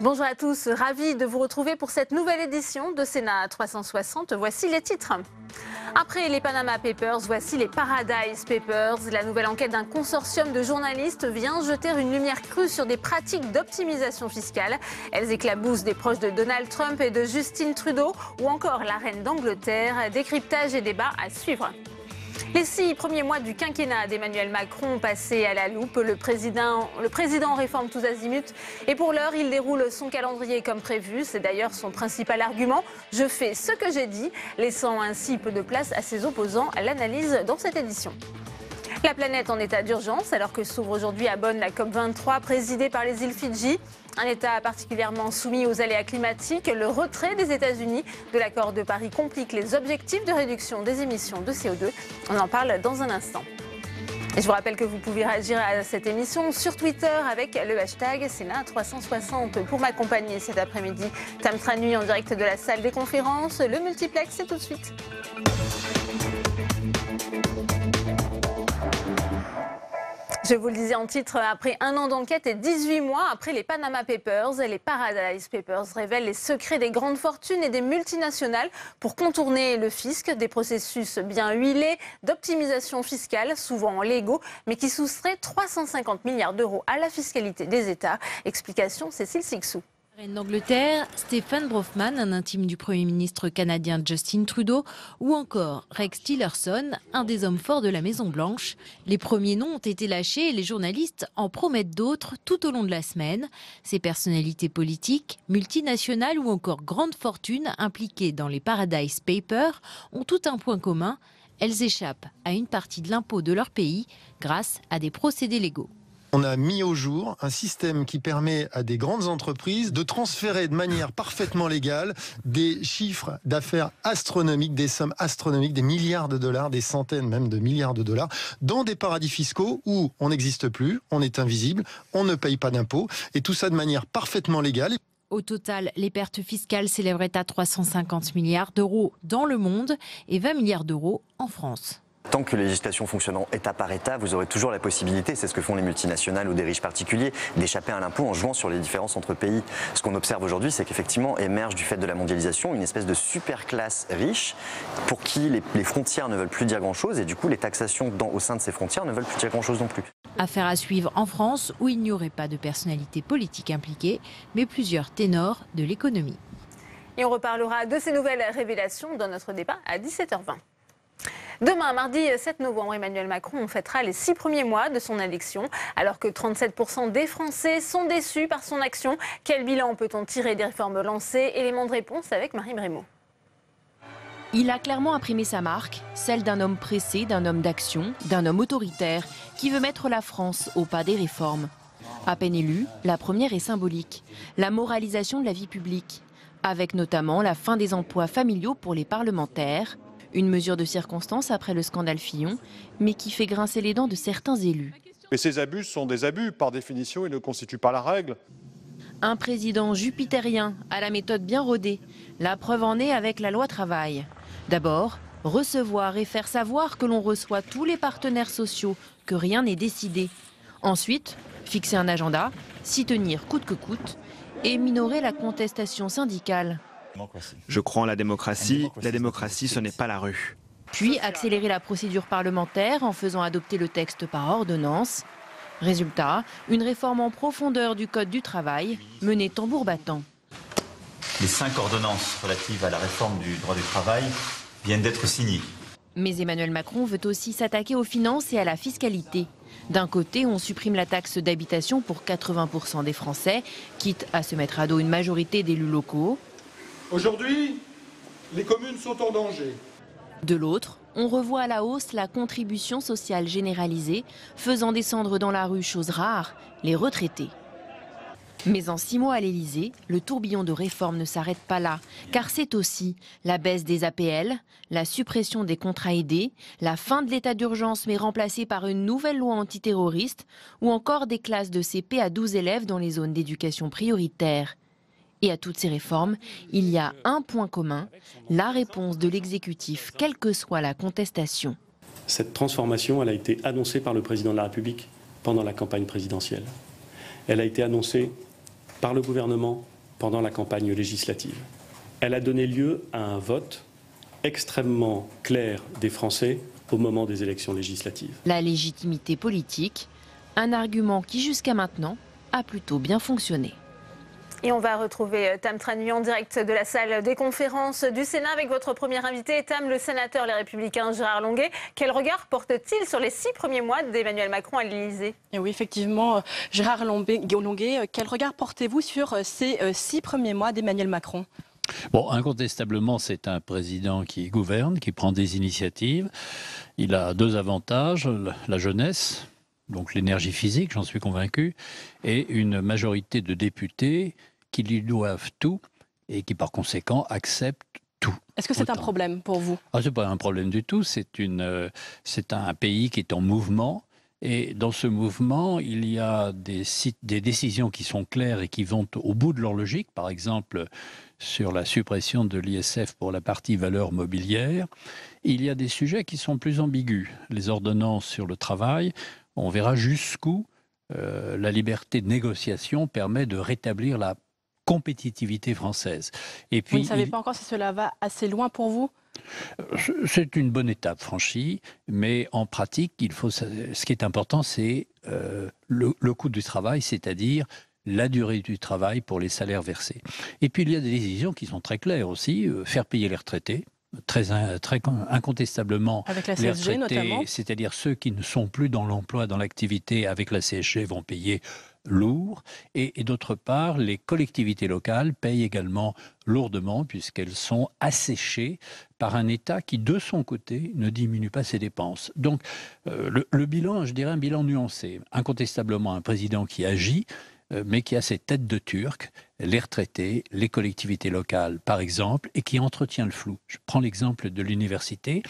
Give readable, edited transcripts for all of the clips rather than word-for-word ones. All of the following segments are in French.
Bonjour à tous, ravi de vous retrouver pour cette nouvelle édition de Sénat 360. Voici les titres. Après les Panama Papers, voici les Paradise Papers. La nouvelle enquête d'un consortium de journalistes vient jeter une lumière crue sur des pratiques d'optimisation fiscale. Elles éclaboussent des proches de Donald Trump et de Justin Trudeau ou encore la reine d'Angleterre. Décryptage et débat à suivre. Les 6 premiers mois du quinquennat d'Emmanuel Macron ont passé à la loupe. Le président réforme tous azimuts et pour l'heure, il déroule son calendrier comme prévu. C'est d'ailleurs son principal argument. Je fais ce que j'ai dit, laissant ainsi peu de place à ses opposants. L'analyse dans cette édition. La planète en état d'urgence alors que s'ouvre aujourd'hui à Bonn la COP23 présidée par les îles Fidji. Un État particulièrement soumis aux aléas climatiques. Le retrait des États-Unis de l'accord de Paris complique les objectifs de réduction des émissions de CO2. On en parle dans un instant. Et je vous rappelle que vous pouvez réagir à cette émission sur Twitter avec le hashtag Sénat360. Pour m'accompagner cet après-midi, Tam Tranui en direct de la salle des conférences. Le multiplex, c'est tout de suite. Je vous le disais en titre, après un an d'enquête et 18 mois après les Panama Papers, les Paradise Papers révèlent les secrets des grandes fortunes et des multinationales pour contourner le fisc, des processus bien huilés d'optimisation fiscale, souvent légaux, mais qui soustraient 350 milliards d'euros à la fiscalité des États. Explication Cécile Sixou. Reine d'Angleterre, Stephen Bronfman, un intime du Premier ministre canadien Justin Trudeau, ou encore Rex Tillerson, un des hommes forts de la Maison-Blanche. Les premiers noms ont été lâchés et les journalistes en promettent d'autres tout au long de la semaine. Ces personnalités politiques, multinationales ou encore grandes fortunes impliquées dans les Paradise Papers ont tout un point commun. Elles échappent à une partie de l'impôt de leur pays grâce à des procédés légaux. On a mis au jour un système qui permet à des grandes entreprises de transférer de manière parfaitement légale des chiffres d'affaires astronomiques, des sommes astronomiques, des milliards de dollars, des centaines même de milliards de dollars, dans des paradis fiscaux où on n'existe plus, on est invisible, on ne paye pas d'impôts, et tout ça de manière parfaitement légale. Au total, les pertes fiscales s'élèveraient à 350 milliards d'euros dans le monde et 20 milliards d'euros en France. Tant que les législations fonctionnent État par État, vous aurez toujours la possibilité, c'est ce que font les multinationales ou des riches particuliers, d'échapper à l'impôt en jouant sur les différences entre pays. Ce qu'on observe aujourd'hui, c'est qu'effectivement émerge du fait de la mondialisation une espèce de super classe riche pour qui les frontières ne veulent plus dire grand-chose et du coup les taxations au sein de ces frontières ne veulent plus dire grand-chose non plus. Affaire à suivre en France où il n'y aurait pas de personnalité politique impliquée, mais plusieurs ténors de l'économie. Et on reparlera de ces nouvelles révélations dans notre débat à 17h20. Demain, mardi 7 novembre, Emmanuel Macron fêtera les 6 premiers mois de son élection. Alors que 37% des Français sont déçus par son action, quel bilan peut-on tirer des réformes lancées? Élément de réponse avec Marie Brémaud. Il a clairement imprimé sa marque, celle d'un homme pressé, d'un homme d'action, d'un homme autoritaire qui veut mettre la France au pas des réformes. À peine élue, la première est symbolique, la moralisation de la vie publique, avec notamment la fin des emplois familiaux pour les parlementaires. Une mesure de circonstance après le scandale Fillon, mais qui fait grincer les dents de certains élus. Mais ces abus sont des abus, par définition, ils ne constituent pas la règle. Un président jupitérien à la méthode bien rodée. La preuve en est avec la loi travail. D'abord, recevoir et faire savoir que l'on reçoit tous les partenaires sociaux, que rien n'est décidé. Ensuite, fixer un agenda, s'y tenir coûte que coûte, et minorer la contestation syndicale. Je crois en la démocratie ce n'est pas la rue. Puis accélérer la procédure parlementaire en faisant adopter le texte par ordonnance. Résultat, une réforme en profondeur du Code du travail menée tambour battant. Les 5 ordonnances relatives à la réforme du droit du travail viennent d'être signées. Mais Emmanuel Macron veut aussi s'attaquer aux finances et à la fiscalité. D'un côté, on supprime la taxe d'habitation pour 80% des Français, quitte à se mettre à dos une majorité d'élus locaux. Aujourd'hui, les communes sont en danger. De l'autre, on revoit à la hausse la contribution sociale généralisée, faisant descendre dans la rue, chose rare, les retraités. Mais en 6 mois à l'Élysée, le tourbillon de réformes ne s'arrête pas là, car c'est aussi la baisse des APL, la suppression des contrats aidés, la fin de l'état d'urgence mais remplacée par une nouvelle loi antiterroriste, ou encore des classes de CP à 12 élèves dans les zones d'éducation prioritaire. Et à toutes ces réformes, il y a un point commun, la réponse de l'exécutif, quelle que soit la contestation. Cette transformation, elle a été annoncée par le président de la République pendant la campagne présidentielle. Elle a été annoncée par le gouvernement pendant la campagne législative. Elle a donné lieu à un vote extrêmement clair des Français au moment des élections législatives. La légitimité politique, un argument qui jusqu'à maintenant a plutôt bien fonctionné. Et on va retrouver Tam Tranui en direct de la salle des conférences du Sénat avec votre premier invité, Tam, le sénateur Les Républicains Gérard Longuet. Quel regard porte-t-il sur les 6 premiers mois d'Emmanuel Macron à l'Élysée? Et oui, effectivement, Gérard Longuet, quel regard portez-vous sur ces 6 premiers mois d'Emmanuel Macron? Bon, incontestablement, c'est un président qui gouverne, qui prend des initiatives. Il a 2 avantages, la jeunesse, donc l'énergie physique, j'en suis convaincu, et une majorité de députés qui lui doivent tout et qui, par conséquent, acceptent tout. Est-ce que c'est un problème pour vous? C'est pas un problème du tout, c'est un pays qui est en mouvement. Et dans ce mouvement, il y a des décisions qui sont claires et qui vont au bout de leur logique. Par exemple, sur la suppression de l'ISF pour la partie valeurs mobilières. Il y a des sujets qui sont plus ambigus. Les ordonnances sur le travail, on verra jusqu'où la liberté de négociation permet de rétablir la compétitivité française. Et puis, vous ne savez pas encore si cela va assez loin pour vous? C'est une bonne étape franchie, mais en pratique, ce qui est important, c'est le coût du travail, c'est-à-dire la durée du travail pour les salaires versés. Et puis il y a des décisions qui sont très claires aussi, faire payer les retraités, très incontestablement. Avec la CSG notamment. C'est-à-dire ceux qui ne sont plus dans l'emploi, dans l'activité, avec la CSG vont payer lourd. Et d'autre part, les collectivités locales payent également lourdement puisqu'elles sont asséchées par un État qui, de son côté, ne diminue pas ses dépenses. Donc le bilan, je dirais un bilan nuancé. Incontestablement un président qui agit, mais qui a ses têtes de Turc, les retraités, les collectivités locales, par exemple, et qui entretient le flou. Je prends l'exemple de l'université.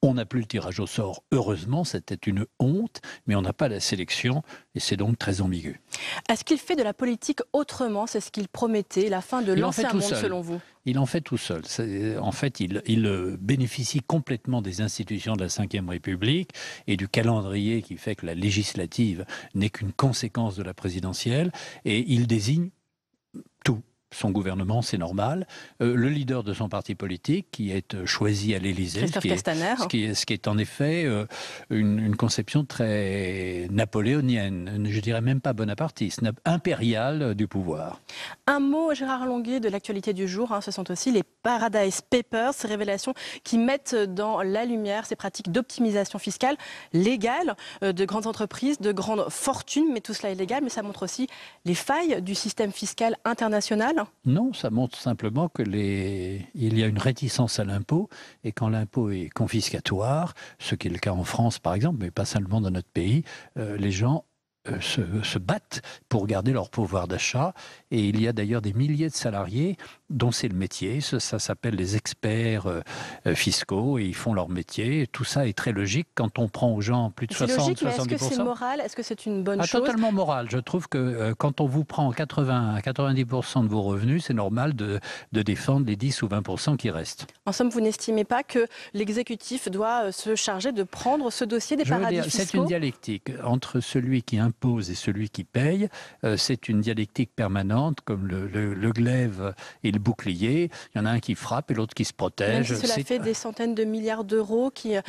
On n'a plus le tirage au sort, heureusement, c'était une honte, mais on n'a pas la sélection, et c'est donc très ambigu. Est-ce qu'il fait de la politique autrement? C'est ce qu'il promettait, la fin de l'ancien monde, selon vous? Il en fait tout seul. En fait, il bénéficie complètement des institutions de la Ve République et du calendrier qui fait que la législative n'est qu'une conséquence de la présidentielle, et il désigne tout. Son gouvernement, c'est normal. Le leader de son parti politique, qui est choisi à l'Élysée, ce qui est en effet une conception très napoléonienne, je dirais même pas bonapartiste, impériale du pouvoir. Un mot, Gérard Longuet, de l'actualité du jour, ce sont aussi les Paradise Papers, ces révélations qui mettent dans la lumière ces pratiques d'optimisation fiscale légale de grandes entreprises, de grandes fortunes, mais tout cela est légal, mais ça montre aussi les failles du système fiscal international. Non, ça montre simplement qu'il y a une réticence à l'impôt, et quand l'impôt est confiscatoire, ce qui est le cas en France par exemple, mais pas seulement dans notre pays, les gens se battent pour garder leur pouvoir d'achat, et il y a d'ailleurs des milliers de salariés dont c'est le métier, ça s'appelle les experts fiscaux, et ils font leur métier. Tout ça est très logique quand on prend aux gens plus de 60-70%. C'est logique, mais est-ce que c'est moral? Est-ce que c'est une bonne chose? Totalement moral. Je trouve que quand on vous prend 80 à 90% de vos revenus, c'est normal de défendre les 10 ou 20% qui restent. En somme, vous n'estimez pas que l'exécutif doit se charger de prendre ce dossier des paradis fiscaux? C'est une dialectique entre celui qui impose et celui qui paye. C'est une dialectique permanente, comme le glaive et le bouclier. Il y en a un qui frappe et l'autre qui se protège. Même si cela fait des centaines de milliards d'euros qui ne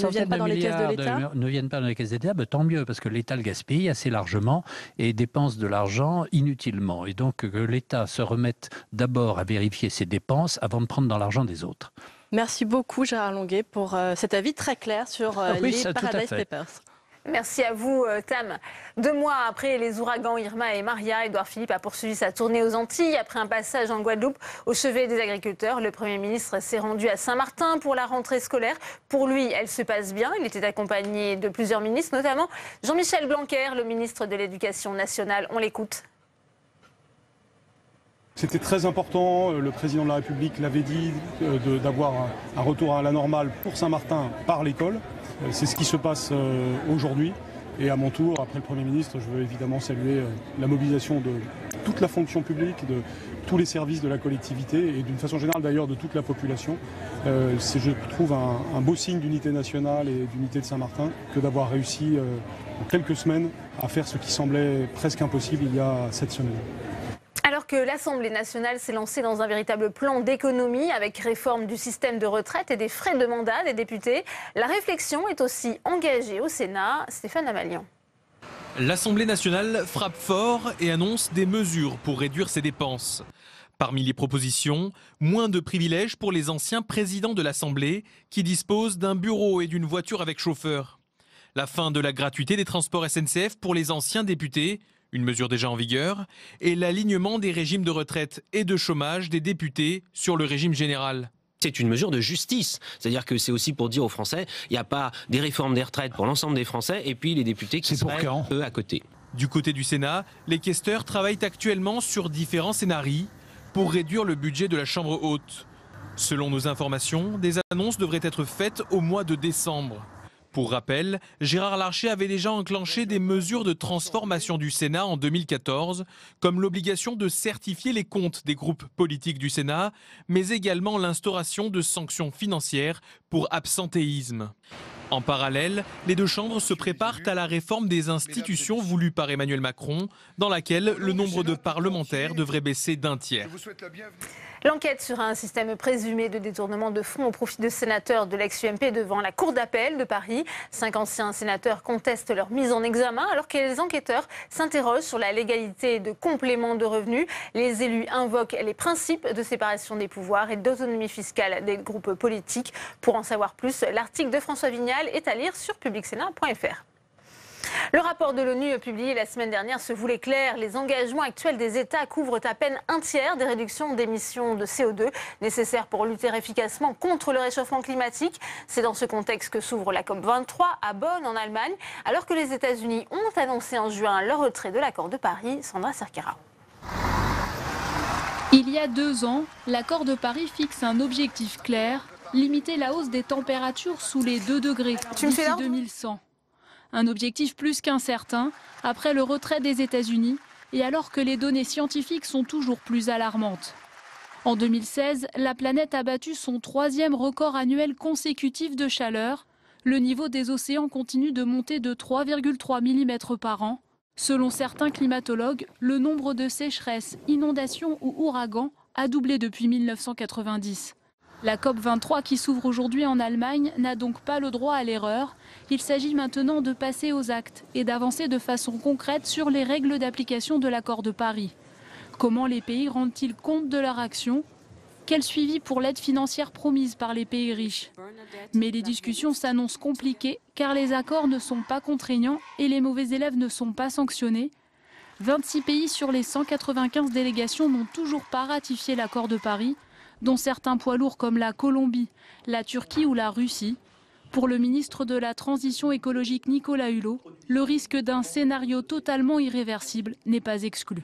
viennent pas dans les caisses de l'État. Ne viennent pas dans les caisses de l'État, tant mieux, parce que l'État le gaspille assez largement et dépense de l'argent inutilement. Et donc que l'État se remette d'abord à vérifier ses dépenses avant de prendre dans l'argent des autres. Merci beaucoup Gérard Longuet pour cet avis très clair sur les Paradise Papers. Merci à vous, Tam. 2 mois après les ouragans Irma et Maria, Édouard Philippe a poursuivi sa tournée aux Antilles. Après un passage en Guadeloupe au chevet des agriculteurs, le Premier ministre s'est rendu à Saint-Martin pour la rentrée scolaire. Pour lui, elle se passe bien. Il était accompagné de plusieurs ministres, notamment Jean-Michel Blanquer, le ministre de l'Éducation nationale. On l'écoute. C'était très important, le président de la République l'avait dit, d'avoir un retour à la normale pour Saint-Martin par l'école. C'est ce qui se passe aujourd'hui. Et à mon tour, après le Premier ministre, je veux évidemment saluer la mobilisation de toute la fonction publique, de tous les services de la collectivité et d'une façon générale d'ailleurs de toute la population. C'est, je trouve, un beau signe d'unité nationale et d'unité de Saint-Martin que d'avoir réussi en quelques semaines à faire ce qui semblait presque impossible il y a 7 semaines. Alors Alors que l'Assemblée nationale s'est lancée dans un véritable plan d'économie avec réforme du système de retraite et des frais de mandat des députés, la réflexion est aussi engagée au Sénat. Stéphane Amalian. L'Assemblée nationale frappe fort et annonce des mesures pour réduire ses dépenses. Parmi les propositions, moins de privilèges pour les anciens présidents de l'Assemblée qui disposent d'un bureau et d'une voiture avec chauffeur. La fin de la gratuité des transports SNCF pour les anciens députés, une mesure déjà en vigueur, et l'alignement des régimes de retraite et de chômage des députés sur le régime général. C'est une mesure de justice, c'est-à-dire que c'est aussi pour dire aux Français, il n'y a pas des réformes des retraites pour l'ensemble des Français et puis les députés qui seraient, eux, à côté. Du côté du Sénat, les questeurs travaillent actuellement sur différents scénarios pour réduire le budget de la Chambre haute. Selon nos informations, des annonces devraient être faites au mois de décembre. Pour rappel, Gérard Larcher avait déjà enclenché des mesures de transformation du Sénat en 2014, comme l'obligation de certifier les comptes des groupes politiques du Sénat, mais également l'instauration de sanctions financières pour absentéisme. En parallèle, les deux chambres se préparent à la réforme des institutions voulue par Emmanuel Macron, dans laquelle le nombre de parlementaires devrait baisser d'un tiers. L'enquête sur un système présumé de détournement de fonds au profit de sénateurs de l'ex-UMP devant la Cour d'appel de Paris. 5 anciens sénateurs contestent leur mise en examen alors que les enquêteurs s'interrogent sur la légalité de compléments de revenus. Les élus invoquent les principes de séparation des pouvoirs et d'autonomie fiscale des groupes politiques. Pour en savoir plus, l'article de François Vignal est à lire sur publicsénat.fr. Le rapport de l'ONU publié la semaine dernière se voulait clair. Les engagements actuels des États couvrent à peine un tiers des réductions d'émissions de CO2 nécessaires pour lutter efficacement contre le réchauffement climatique. C'est dans ce contexte que s'ouvre la COP23 à Bonn en Allemagne, alors que les États-Unis ont annoncé en juin leur retrait de l'accord de Paris. Sandra Cerquera. Il y a 2 ans, l'accord de Paris fixe un objectif clair, limiter la hausse des températures sous les 2 degrés d'ici 2100. Un objectif plus qu'incertain après le retrait des États-Unis et alors que les données scientifiques sont toujours plus alarmantes. En 2016, la planète a battu son 3e record annuel consécutif de chaleur. Le niveau des océans continue de monter de 3,3 mm par an. Selon certains climatologues, le nombre de sécheresses, inondations ou ouragans a doublé depuis 1990. La COP23 qui s'ouvre aujourd'hui en Allemagne n'a donc pas le droit à l'erreur. Il s'agit maintenant de passer aux actes et d'avancer de façon concrète sur les règles d'application de l'accord de Paris. Comment les pays rendent-ils compte de leur action ? Quel suivi pour l'aide financière promise par les pays riches ? Mais les discussions s'annoncent compliquées car les accords ne sont pas contraignants et les mauvais élèves ne sont pas sanctionnés. 26 pays sur les 195 délégations n'ont toujours pas ratifié l'accord de Paris, dont certains poids lourds comme la Colombie, la Turquie ou la Russie. Pour le ministre de la Transition écologique Nicolas Hulot, le risque d'un scénario totalement irréversible n'est pas exclu.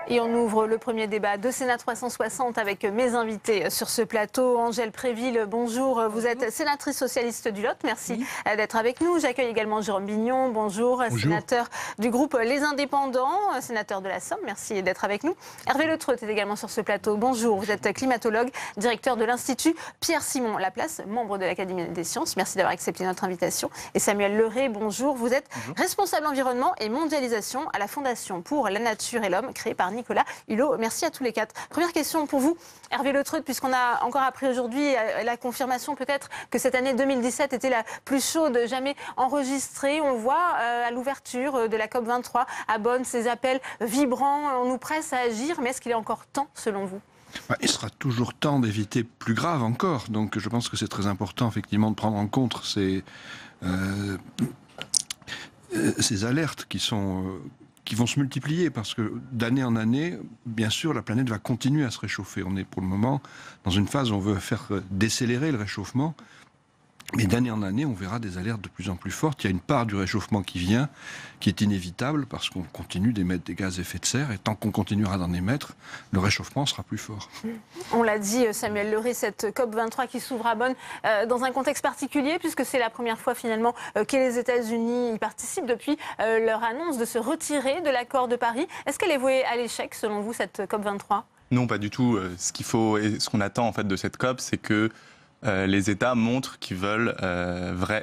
Et on ouvre le premier débat de Sénat 360 avec mes invités sur ce plateau. Angèle Préville, bonjour. Vous êtes sénatrice socialiste du Lot. Merci d'être avec nous. J'accueille également Jérôme Bignon. Bonjour. Sénateur du groupe Les Indépendants, sénateur de la Somme. Merci d'être avec nous. Hervé Le Treut est également sur ce plateau. Bonjour. Vous êtes climatologue, directeur de l'Institut Pierre-Simon Laplace, membre de l'Académie des Sciences. Merci d'avoir accepté notre invitation. Et Samuel Leray, bonjour. Vous êtes responsable environnement et mondialisation à la Fondation pour la Nature et l'Homme, créée par Nicolas Hulot. Merci à tous les 4. Première question pour vous, Hervé Le Treut, puisqu'on a encore appris aujourd'hui la confirmation peut-être que cette année 2017 était la plus chaude jamais enregistrée. On voit à l'ouverture de la COP23 à Bonn ces appels vibrants. On nous presse à agir, mais est-ce qu'il est encore temps selon vous ? Il sera toujours temps d'éviter plus grave encore. Donc je pense que c'est très important effectivement de prendre en compte ces alertes qui vont se multiplier parce que d'année en année, bien sûr, la planète va continuer à se réchauffer. On est pour le moment dans une phase où on veut faire décélérer le réchauffement. Mais d'année en année, on verra des alertes de plus en plus fortes. Il y a une part du réchauffement qui vient, qui est inévitable parce qu'on continue d'émettre des gaz à effet de serre. Et tant qu'on continuera d'en émettre, le réchauffement sera plus fort. On l'a dit, Samuel Leray, cette COP23 qui s'ouvre à Bonn dans un contexte particulier, puisque c'est la première fois finalement que les États-Unis y participent depuis leur annonce de se retirer de l'accord de Paris. Est-ce qu'elle est vouée à l'échec, selon vous, cette COP23 ? Non, pas du tout. Ce qu'il faut et ce qu'on attend en fait de cette COP, c'est que les États montrent qu'ils veulent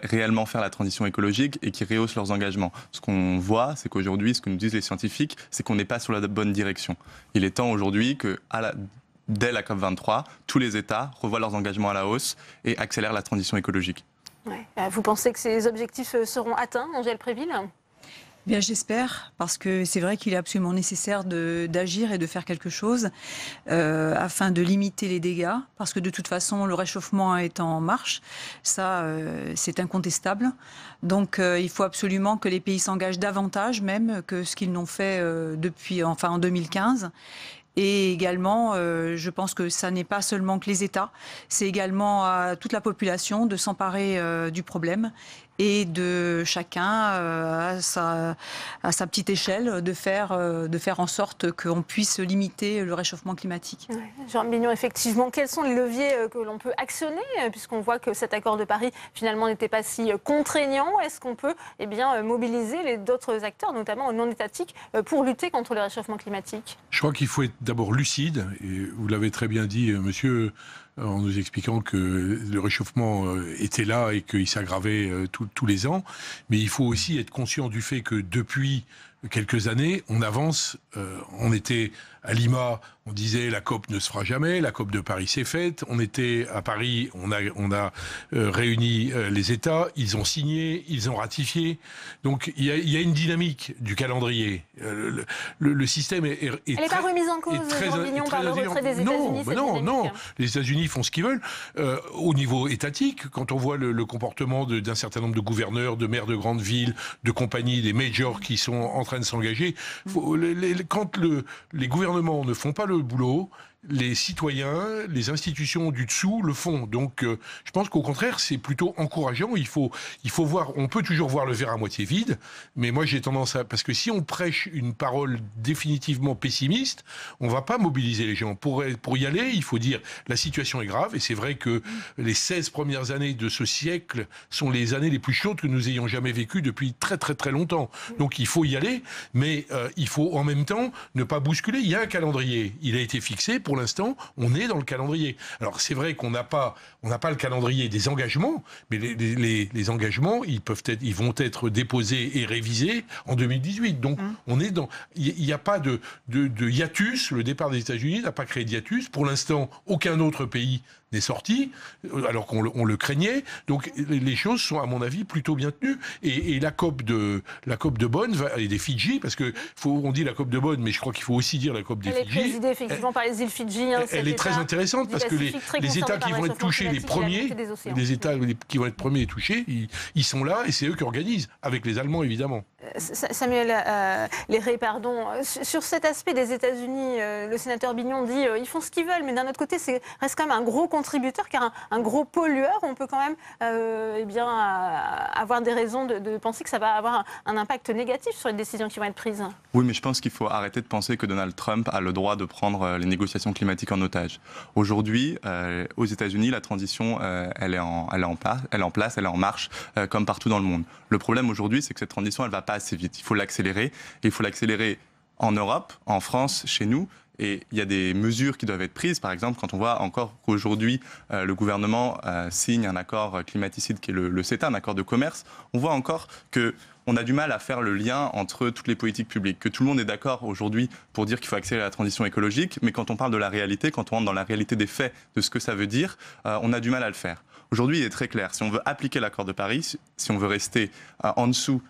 réellement faire la transition écologique et qu'ils rehaussent leurs engagements. Ce qu'on voit, c'est qu'aujourd'hui, ce que nous disent les scientifiques, c'est qu'on n'est pas sur la bonne direction. Il est temps aujourd'hui que, dès la COP23, tous les États revoient leurs engagements à la hausse et accélèrent la transition écologique. Ouais. Vous pensez que ces objectifs seront atteints, Angèle Préville ? Bien, j'espère, parce que c'est vrai qu'il est absolument nécessaire d'agir et de faire quelque chose afin de limiter les dégâts, parce que de toute façon, le réchauffement est en marche, ça c'est incontestable. Donc il faut absolument que les pays s'engagent davantage même que ce qu'ils n'ont fait en 2015. Et également, je pense que ça n'est pas seulement que les États, c'est également à toute la population de s'emparer du problème et de chacun à sa petite échelle de faire en sorte qu'on puisse limiter le réchauffement climatique. Ouais. Jean Bignon, effectivement, quels sont les leviers que l'on peut actionner, puisqu'on voit que cet accord de Paris finalement n'était pas si contraignant? Est-ce qu'on peut mobiliser d'autres acteurs, notamment non étatiques, pour lutter contre le réchauffement climatique? Je crois qu'il faut être d'abord lucide, et vous l'avez très bien dit, monsieur, en nous expliquant que le réchauffement était là et qu'il s'aggravait tous les ans. Mais il faut aussi être conscient du fait que depuis quelques années, on avance. On était à Lima, on disait la COP ne se fera jamais, la COP de Paris s'est faite. On était à Paris, on a réuni les États, ils ont signé, ils ont ratifié. Donc il y a une dynamique du calendrier. Le système est Elle n'est pas remise en cause, Jean Bignon, par le retrait des États-Unis. Non. Les États-Unis font ce qu'ils veulent. Au niveau étatique, quand on voit le comportement d'un certain nombre de gouverneurs, de maires de grandes villes, de compagnies, des majors qui sont en train de s'engager, quand les gouvernements ne font pas le boulot, les citoyens, les institutions du dessous le font. Donc, je pense qu'au contraire, c'est plutôt encourageant. Il faut voir, on peut toujours voir le verre à moitié vide, mais moi j'ai tendance à... Parce que si on prêche une parole définitivement pessimiste, on ne va pas mobiliser les gens. Pour y aller, il faut dire la situation est grave, et c'est vrai que les 16 premières années de ce siècle sont les années les plus chaudes que nous ayons jamais vécues depuis très très très longtemps. Donc il faut y aller, mais il faut en même temps ne pas bousculer. Il y a un calendrier, il a été fixé. Pour l'instant, on est dans le calendrier. Alors c'est vrai qu'on n'a pas le calendrier des engagements, mais les engagements, ils vont être déposés et révisés en 2018. Donc on est dans, il n'y a pas de hiatus. Le départ des États-Unis n'a pas créé de hiatus. Pour l'instant, aucun autre pays n'est sorti, alors qu'on le craignait. Donc les choses sont, à mon avis, plutôt bien tenues. Et la COP de Bonn et des Fidji, parce que on dit la COP de Bonn, mais je crois qu'il faut aussi dire la COP des Fidji. Elle est présidée effectivement par les îles Fidji. Elle est très intéressante parce que les États qui vont être touchés les premiers, les États qui vont être premiers touchés, ils sont là et c'est eux qui organisent, avec les Allemands évidemment. Samuel Léré, pardon. Sur cet aspect des États-Unis, le sénateur Bignon dit ils font ce qu'ils veulent, mais d'un autre côté, reste quand même un gros contributeur, car un gros pollueur, on peut quand même avoir des raisons de penser que ça va avoir un impact négatif sur les décisions qui vont être prises. Oui, mais je pense qu'il faut arrêter de penser que Donald Trump a le droit de prendre les négociations climatiques en otage. Aujourd'hui, aux États-Unis, la transition, elle est en place, elle est en marche, comme partout dans le monde. Le problème aujourd'hui, c'est que cette transition, elle ne va pas assez vite. Il faut l'accélérer. Et il faut l'accélérer en Europe, en France, chez nous. Et il y a des mesures qui doivent être prises. Par exemple, quand on voit encore qu'aujourd'hui, le gouvernement signe un accord climaticide qui est le CETA, un accord de commerce, on voit encore qu'on a du mal à faire le lien entre toutes les politiques publiques. Que tout le monde est d'accord aujourd'hui pour dire qu'il faut accélérer la transition écologique, mais quand on parle de la réalité, quand on rentre dans la réalité des faits, de ce que ça veut dire, on a du mal à le faire. Aujourd'hui, il est très clair. Si on veut appliquer l'accord de Paris, si on veut rester en dessous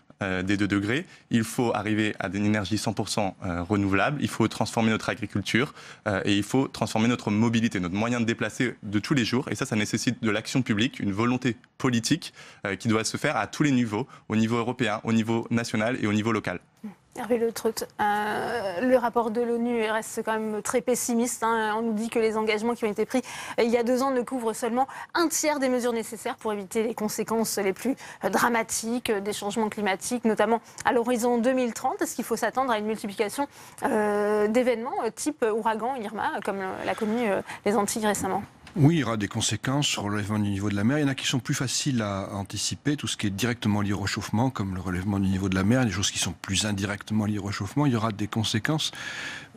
des 2 degrés, il faut arriver à des énergies 100% renouvelables, il faut transformer notre agriculture et il faut transformer notre mobilité, notre moyen de déplacer de tous les jours. Et ça nécessite de l'action publique, une volonté politique qui doit se faire à tous les niveaux, au niveau européen, au niveau national et au niveau local. Hervé Le Treut, le rapport de l'ONU reste quand même très pessimiste. On nous dit que les engagements qui ont été pris il y a 2 ans ne couvrent seulement un tiers des mesures nécessaires pour éviter les conséquences les plus dramatiques des changements climatiques, notamment à l'horizon 2030. Est-ce qu'il faut s'attendre à une multiplication d'événements type ouragan Irma, comme l'a connu les Antilles récemment ? Oui, il y aura des conséquences sur le relèvement du niveau de la mer. Il y en a qui sont plus faciles à anticiper, tout ce qui est directement lié au réchauffement, comme le relèvement du niveau de la mer, des choses qui sont plus indirectement liées au réchauffement. Il y aura des conséquences.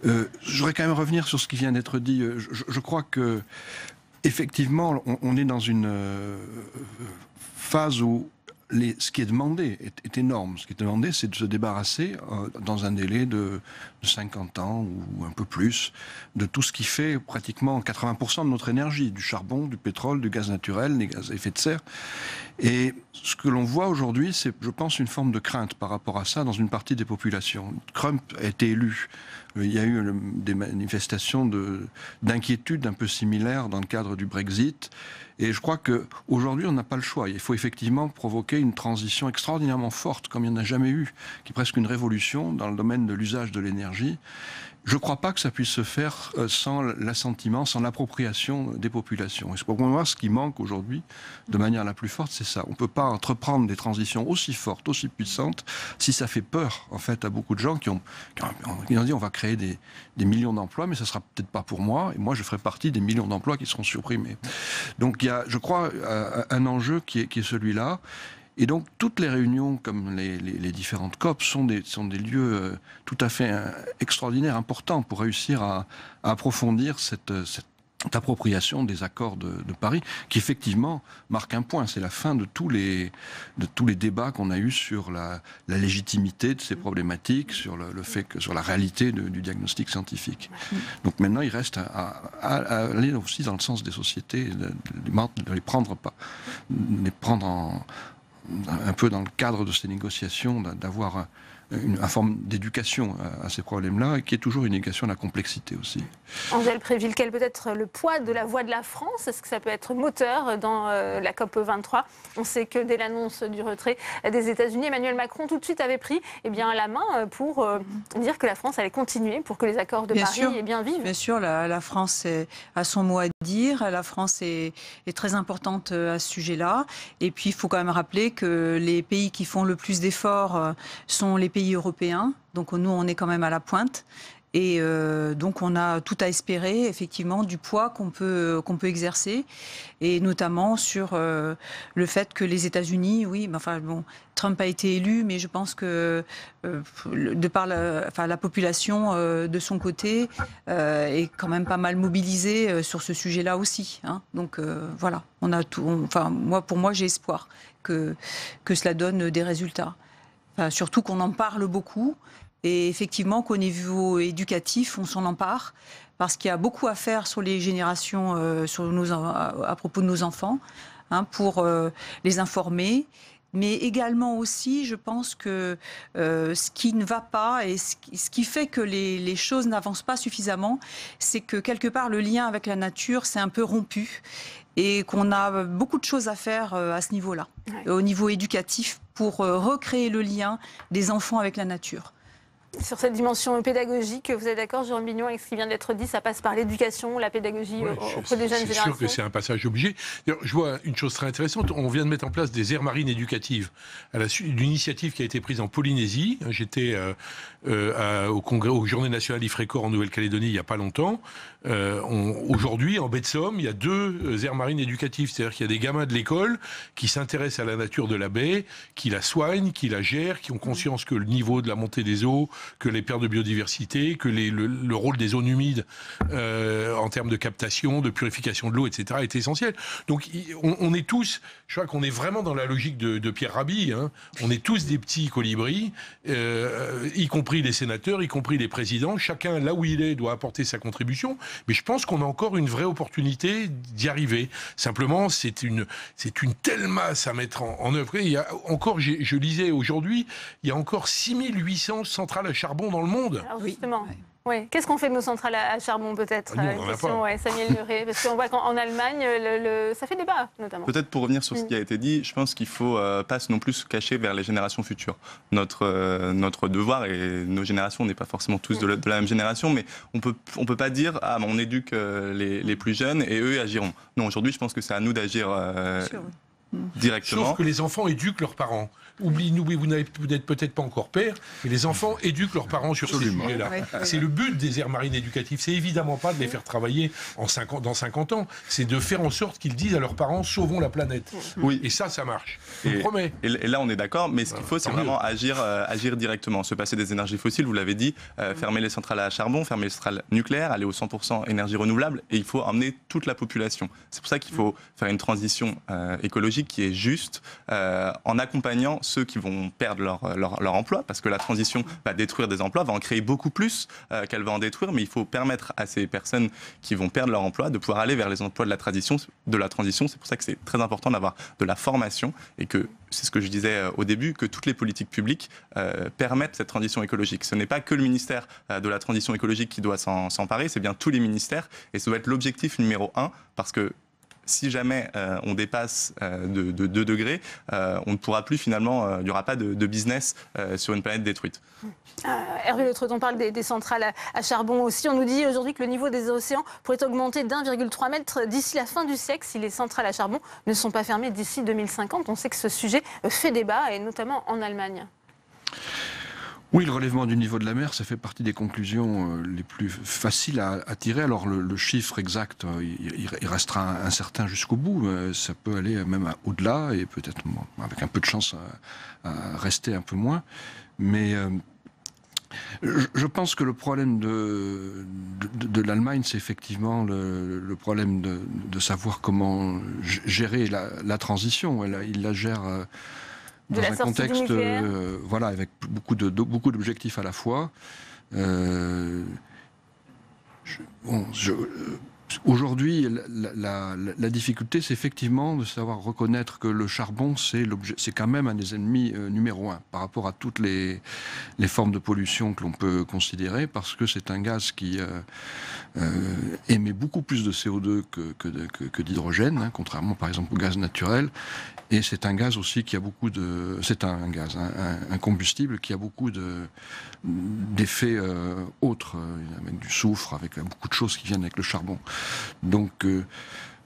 Je voudrais quand même revenir sur ce qui vient d'être dit. Je crois que Effectivement, on est dans une phase où ce qui est demandé est énorme. Ce qui est demandé, c'est de se débarrasser, dans un délai de 50 ans ou un peu plus, de tout ce qui fait pratiquement 80% de notre énergie, du charbon, du pétrole, du gaz naturel, des gaz à effet de serre. Et ce que l'on voit aujourd'hui, c'est, je pense, une forme de crainte par rapport à ça dans une partie des populations. Trump a été élu. Il y a eu des manifestations d'inquiétude un peu similaires dans le cadre du Brexit. Et je crois qu'aujourd'hui, on n'a pas le choix. Il faut effectivement provoquer une transition extraordinairement forte, comme il n'y en a jamais eu, qui est presque une révolution dans le domaine de l'usage de l'énergie. Je ne crois pas que ça puisse se faire sans l'assentiment, sans l'appropriation des populations. Et pour moi, ce qui manque aujourd'hui, de manière la plus forte, c'est ça. On ne peut pas entreprendre des transitions aussi fortes, aussi puissantes, si ça fait peur, en fait, à beaucoup de gens qui ont dit on va créer des millions d'emplois, mais ça ne sera peut-être pas pour moi, et moi, je ferai partie des millions d'emplois qui seront supprimés. Donc, il y a, je crois, un enjeu qui est celui-là. Et donc, toutes les réunions, comme les différentes COP, sont des lieux tout à fait extraordinaires, importants, pour réussir à approfondir cette appropriation des accords de Paris, qui effectivement marque un point. C'est la fin de tous les débats qu'on a eus sur la légitimité de ces problématiques, sur sur la réalité du diagnostic scientifique. Donc maintenant, il reste à aller aussi dans le sens des sociétés, de les prendre un peu dans le cadre de ces négociations, d'avoir une forme d'éducation à ces problèmes-là, et qui est toujours une éducation à la complexité aussi. Angèle Préville, quel peut être le poids de la voix de la France? Est-ce que ça peut être moteur dans la COP23? On sait que dès l'annonce du retrait des États-Unis, Emmanuel Macron tout de suite avait pris la main pour dire que la France allait continuer pour que les accords de Paris vivent. Bien sûr, la France a son mot à dire. La France est très importante à ce sujet-là. Et puis, il faut quand même rappeler que les pays qui font le plus d'efforts sont les pays européens. Donc nous, on est quand même à la pointe. Et donc on a tout à espérer, effectivement, du poids qu'on peut exercer. Et notamment sur le fait que les États-Unis, Trump a été élu, mais je pense que de par la population de son côté est quand même pas mal mobilisée sur ce sujet-là aussi. Hein. Donc voilà, on a tout. Pour moi, j'ai espoir que cela donne des résultats. Surtout qu'on en parle beaucoup. Et effectivement, qu'au niveau éducatif, on s'en empare, parce qu'il y a beaucoup à faire sur les générations, à propos de nos enfants, pour les informer. Mais également aussi, je pense que ce qui ne va pas et ce qui fait que les choses n'avancent pas suffisamment, c'est que quelque part, le lien avec la nature s'est un peu rompu et qu'on a beaucoup de choses à faire à ce niveau-là, au niveau éducatif, pour recréer le lien des enfants avec la nature. Sur cette dimension pédagogique, vous êtes d'accord, Jérôme Bignon, avec ce qui vient d'être dit, ça passe par l'éducation, la pédagogie auprès des jeunes générations? C'est sûr que c'est un passage obligé. Je vois une chose très intéressante, on vient de mettre en place des aires marines éducatives à la suite d'une initiative qui a été prise en Polynésie. J'étais au Journée nationale Ifrécor en Nouvelle-Calédonie il n'y a pas longtemps. Aujourd'hui, en baie de Somme, il y a 2 aires marines éducatives. C'est-à-dire qu'il y a des gamins de l'école qui s'intéressent à la nature de la baie, qui la soignent, qui la gèrent, qui ont conscience que le niveau de la montée des eaux, que les pertes de biodiversité, que le rôle des zones humides en termes de captation, de purification de l'eau, etc. est essentiel. Donc on est tous, je crois qu'on est vraiment dans la logique de Pierre Rabhi, hein. On est tous des petits colibris, y compris les sénateurs, y compris les présidents. Chacun, là où il est, doit apporter sa contribution. Mais je pense qu'on a encore une vraie opportunité d'y arriver. Simplement, c'est une telle masse à mettre en œuvre. Il y a encore, je lisais aujourd'hui, il y a encore 6800 centrales à charbon dans le monde. Alors justement, oui. Qu'est-ce qu'on fait de nos centrales à charbon, peut-être? Samuel Muré, parce qu'on voit qu'en Allemagne, ça fait débat, notamment. Peut-être pour revenir sur ce qui a été dit, je pense qu'il ne faut pas non plus se cacher vers les générations futures. Notre devoir, et nos générations, on n'est pas forcément tous de la même génération, mais on peut pas dire « on éduque les plus jeunes et eux agiront ». Non, aujourd'hui, je pense que c'est à nous d'agir directement. Sauf que les enfants éduquent leurs parents. Vous n'avez peut-être pas encore père, mais les enfants éduquent leurs parents sur ce sujet-là. C'est le but des aires marines éducatives. C'est évidemment pas de les faire travailler dans 50 ans. C'est de faire en sorte qu'ils disent à leurs parents, sauvons la planète. Oui. Et ça marche. Je vous promets. Et là, on est d'accord, mais ce qu'il faut, c'est vraiment agir directement. Se passer des énergies fossiles, vous l'avez dit, fermer les centrales à charbon, fermer les centrales nucléaires, aller aux 100% énergie renouvelable, et il faut emmener toute la population. C'est pour ça qu'il faut faire une transition écologique qui est juste, en accompagnant ceux qui vont perdre leur emploi, parce que la transition va détruire des emplois, va en créer beaucoup plus qu'elle va en détruire, mais il faut permettre à ces personnes qui vont perdre leur emploi de pouvoir aller vers les emplois de la transition. C'est pour ça que c'est très important d'avoir de la formation, et que, c'est ce que je disais au début, que toutes les politiques publiques permettent cette transition écologique. Ce n'est pas que le ministère de la transition écologique qui doit s'emparer, c'est bien tous les ministères, et ça doit être l'objectif numéro 1, parce que si jamais on dépasse de 2 degrés, on ne pourra plus finalement, il n'y aura pas de business sur une planète détruite. Hervé Le Treton parle des centrales à charbon aussi. On nous dit aujourd'hui que le niveau des océans pourrait augmenter d'1,3 mètre d'ici la fin du siècle si les centrales à charbon ne sont pas fermées d'ici 2050. On sait que ce sujet fait débat, et notamment en Allemagne. Oui, le relèvement du niveau de la mer, ça fait partie des conclusions les plus faciles à tirer. Alors le chiffre exact, il restera incertain jusqu'au bout. Ça peut aller même au-delà, et peut-être avec un peu de chance à rester un peu moins. Mais je pense que le problème de l'Allemagne, c'est effectivement le problème de savoir comment gérer la transition. Il la gère dans un contexte avec beaucoup d'objectifs à la fois. Aujourd'hui, la difficulté, c'est effectivement de savoir reconnaître que le charbon, c'est quand même un des ennemis numéro 1 par rapport à toutes les formes de pollution que l'on peut considérer, parce que c'est un gaz qui émet beaucoup plus de CO2 que d'hydrogène, hein, contrairement par exemple au gaz naturel. Et c'est un gaz aussi qui a beaucoup de... C'est un combustible qui a beaucoup d'effets autres, avec du soufre, avec beaucoup de choses qui viennent avec le charbon. Donc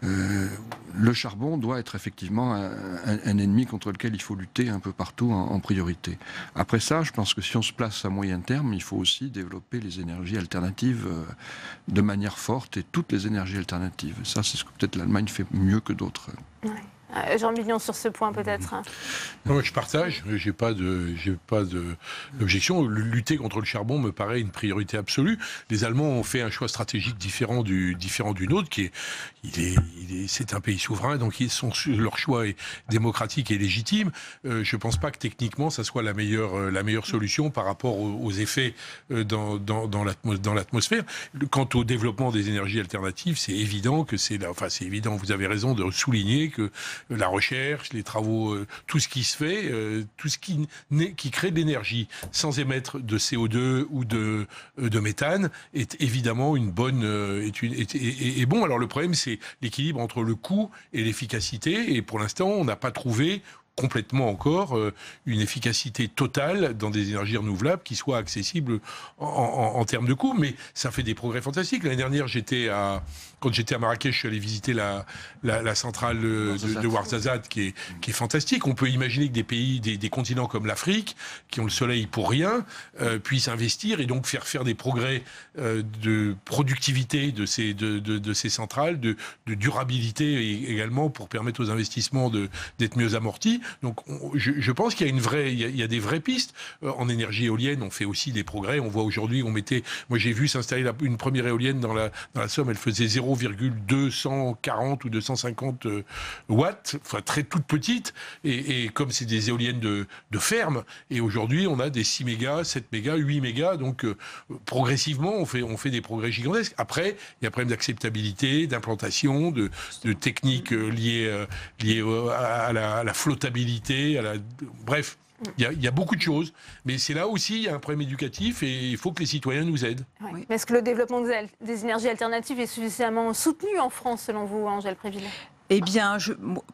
le charbon doit être effectivement un ennemi contre lequel il faut lutter un peu partout en priorité. Après ça, je pense que si on se place à moyen terme, il faut aussi développer les énergies alternatives de manière forte, et toutes les énergies alternatives. Ça, c'est ce que peut-être l'Allemagne fait mieux que d'autres. Ouais. Jean Bignon, sur ce point peut-être. Non, je partage, j'ai pas d'objection. Lutter contre le charbon me paraît une priorité absolue. Les Allemands ont fait un choix stratégique différent du nôtre, c'est un pays souverain, donc leur choix est démocratique et légitime. Je pense pas que techniquement ça soit la meilleure solution par rapport aux effets dans l'atmosphère. Quant au développement des énergies alternatives, c'est évident que c'est évident. Vous avez raison de souligner que la recherche, les travaux, tout ce qui se fait, tout ce qui crée de l'énergie sans émettre de CO2 ou de méthane est évidemment une bonne est bon. Alors le problème, c'est l'équilibre entre le coût et l'efficacité, et pour l'instant on n'a pas trouvé complètement encore une efficacité totale dans des énergies renouvelables qui soient accessibles en termes de coût, mais ça fait des progrès fantastiques. L'année dernière, quand j'étais à Marrakech, je suis allé visiter la centrale de Ouarzazate qui est fantastique. On peut imaginer que des pays, des continents comme l'Afrique, qui ont le soleil pour rien, puissent investir et donc faire des progrès de productivité de ces centrales, de durabilité également, pour permettre aux investissements d'être mieux amortis. Donc je pense qu'il y a des vraies pistes. En énergie éolienne, on fait aussi des progrès. On voit aujourd'hui, moi j'ai vu s'installer une première éolienne dans la Somme, elle faisait 0,240 ou 250 watts, enfin très toute petite, et comme c'est des éoliennes de ferme, et aujourd'hui on a des 6 mégas, 7 mégas, 8 mégas, donc progressivement on fait des progrès gigantesques. Après, il y a un problème d'acceptabilité, d'implantation, de techniques liées à la flottabilité, bref. Il y a beaucoup de choses, mais c'est là aussi, il y a un problème éducatif, et il faut que les citoyens nous aident. Oui. Mais est-ce que le développement des énergies alternatives est suffisamment soutenu en France, selon vous, Angèle Préville ? Eh bien,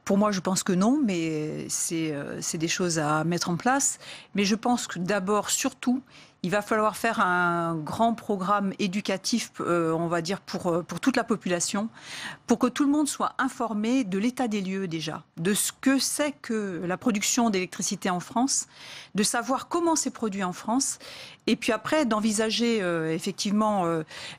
pour moi, je pense que non, mais c'est des choses à mettre en place. Mais je pense que d'abord, surtout, il va falloir faire un grand programme éducatif, on va dire, pour toute la population, pour que tout le monde soit informé de l'état des lieux déjà, de ce que c'est que la production d'électricité en France, de savoir comment c'est produit en France, et puis après d'envisager effectivement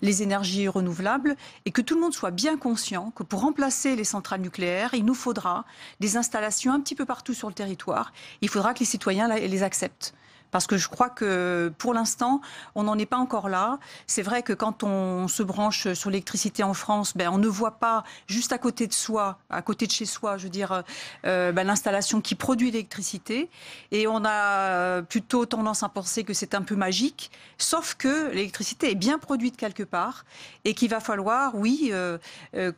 les énergies renouvelables, et que tout le monde soit bien conscient que pour remplacer les centrales nucléaires, il nous faudra des installations un petit peu partout sur le territoire. Il faudra que les citoyens les acceptent. Parce que je crois que pour l'instant, on n'en est pas encore là. C'est vrai que quand on se branche sur l'électricité en France, on ne voit pas juste à côté de soi, à côté de chez soi, je veux dire, l'installation qui produit l'électricité. Et on a plutôt tendance à penser que c'est un peu magique, sauf que l'électricité est bien produite quelque part et qu'il va falloir, oui,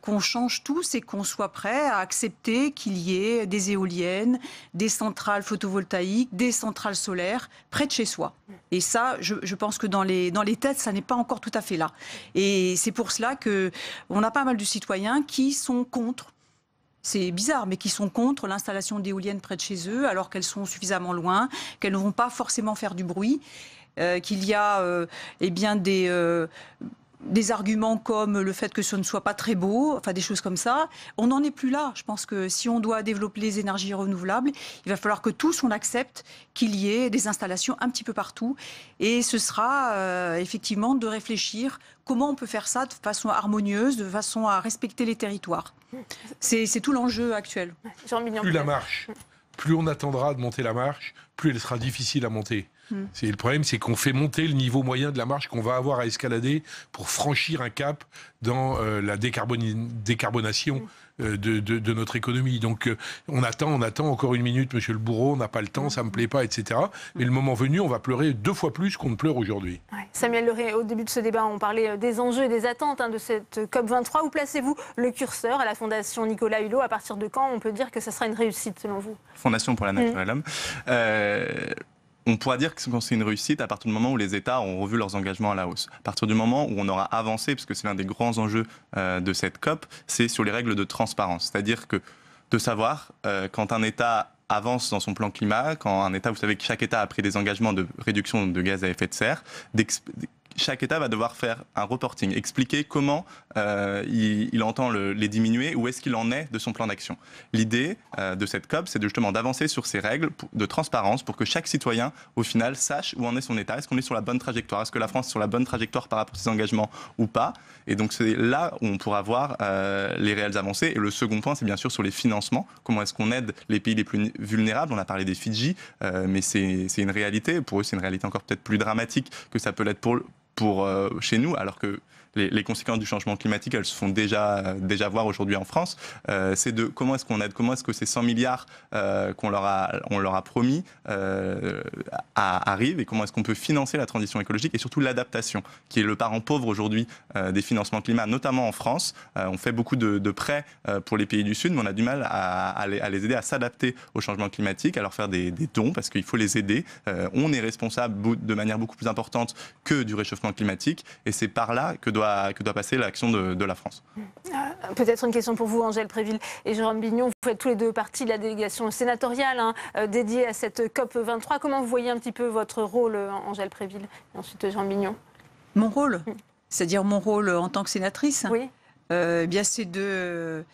qu'on change tous et qu'on soit prêt à accepter qu'il y ait des éoliennes, des centrales photovoltaïques, des centrales solaires près de chez soi. Et ça, je pense que dans les têtes, ça n'est pas encore tout à fait là. Et c'est pour cela qu'on a pas mal de citoyens qui sont contre. C'est bizarre, mais qui sont contre l'installation d'éoliennes près de chez eux, alors qu'elles sont suffisamment loin, qu'elles ne vont pas forcément faire du bruit, qu'il y a des arguments comme le fait que ce ne soit pas très beau, enfin des choses comme ça. On n'en est plus là. Je pense que si on doit développer les énergies renouvelables, il va falloir que tous on accepte qu'il y ait des installations un petit peu partout. Et ce sera effectivement de réfléchir comment on peut faire ça de façon harmonieuse, de façon à respecter les territoires. C'est tout l'enjeu actuel. Plus la marche, plus on attendra de monter la marche, plus elle sera difficile à monter. Le problème, c'est qu'on fait monter le niveau moyen de la marche qu'on va avoir à escalader pour franchir un cap dans la décarbonation de notre économie. Donc on attend encore une minute, monsieur le bourreau, on n'a pas le temps, ça ne me plaît pas, etc. Mais le moment venu, on va pleurer 2 fois plus qu'on ne pleure aujourd'hui. Ouais. Samuel Leray, au début de ce débat, on parlait des enjeux et des attentes de cette COP23. Où placez-vous le curseur à la Fondation Nicolas Hulot? À partir de quand on peut dire que ce sera une réussite, selon vous? Fondation pour la nature et l'homme. On pourra dire que c'est une réussite à partir du moment où les États ont revu leurs engagements à la hausse. À partir du moment où on aura avancé, parce que c'est l'un des grands enjeux de cette COP, c'est sur les règles de transparence. C'est-à-dire que de savoir quand un État avance dans son plan climat, quand un État, vous savez que chaque État a pris des engagements de réduction de gaz à effet de serre, chaque État va devoir faire un reporting, expliquer comment il entend les diminuer, où est-ce qu'il en est de son plan d'action. L'idée de cette COP, c'est justement d'avancer sur ces règles de transparence pour que chaque citoyen, au final, sache où en est son État. Est-ce qu'on est sur la bonne trajectoire? Est-ce que la France est sur la bonne trajectoire par rapport à ses engagements ou pas? Et donc c'est là où on pourra voir les réelles avancées. Et le second point, c'est bien sûr sur les financements. Comment est-ce qu'on aide les pays les plus vulnérables? On a parlé des Fidji, mais c'est une réalité. Pour eux, c'est une réalité encore peut-être plus dramatique que ça peut l'être pour chez nous, alors que les conséquences du changement climatique, elles se font déjà voir aujourd'hui en France. C'est de comment est-ce qu'on aide, comment est-ce que ces 100 milliards qu'on leur a promis arrivent, et comment est-ce qu'on peut financer la transition écologique et surtout l'adaptation, qui est le parent pauvre aujourd'hui des financements climat, notamment en France. On fait beaucoup de prêts pour les pays du Sud, mais on a du mal à les aider à s'adapter au changement climatique, à leur faire des dons, parce qu'il faut les aider. On est responsable de manière beaucoup plus importante que du réchauffement climatique, et c'est par là que doit passer l'action de la France. Peut-être une question pour vous, Angèle Préville et Jérôme Bignon. Vous faites tous les deux partie de la délégation sénatoriale dédiée à cette COP23. Comment vous voyez un petit peu votre rôle, Angèle Préville, et ensuite Jérôme Bignon? Mon rôle, c'est-à-dire mon rôle en tant que sénatrice. Oui. Bien c'est déjà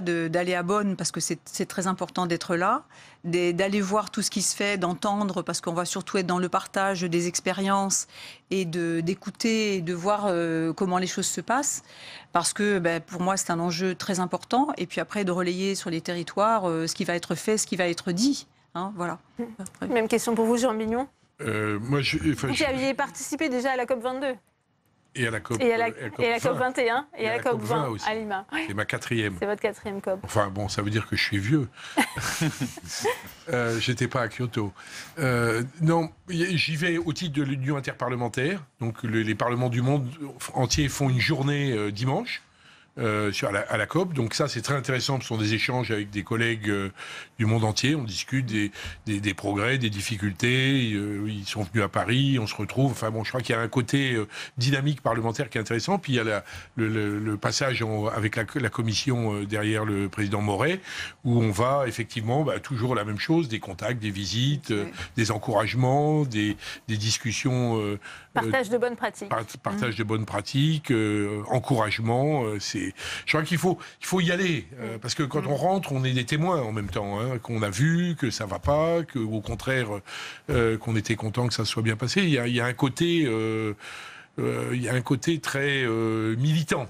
d'aller à Bonn, parce que c'est très important d'être là, d'aller voir tout ce qui se fait, d'entendre, parce qu'on va surtout être dans le partage des expériences et d'écouter et de voir comment les choses se passent, parce que pour moi c'est un enjeu très important, et puis après de relayer sur les territoires ce qui va être fait, ce qui va être dit. Voilà. Même question pour vous, Jérôme Bignon. Vous qui aviez participé déjà à la COP22. Et à la COP, et à la COP 21 et à la COP 20 aussi. À Lima. C'est ma 4e. C'est votre 4e COP. Enfin bon, ça veut dire que je suis vieux. J'étais pas à Kyoto. Non, j'y vais au titre de l'Union interparlementaire. Donc les parlements du monde entier font une journée dimanche à la COP. Donc ça, c'est très intéressant. Ce sont des échanges avec des collègues du monde entier. On discute des progrès, des difficultés. Ils sont venus à Paris, on se retrouve. Enfin bon, je crois qu'il y a un côté dynamique parlementaire qui est intéressant. Puis il y a le passage avec la commission derrière le président Moret, où on va effectivement toujours la même chose, des contacts, des visites, des encouragements, des discussions. Partage de bonnes pratiques. Partage de bonnes pratiques, encouragement. Je crois qu'il faut y aller, parce que quand on rentre, on est des témoins en même temps, hein, qu'on a vu, que ça va pas, que au contraire, qu'on était content que ça soit bien passé. Il y a un côté très militant.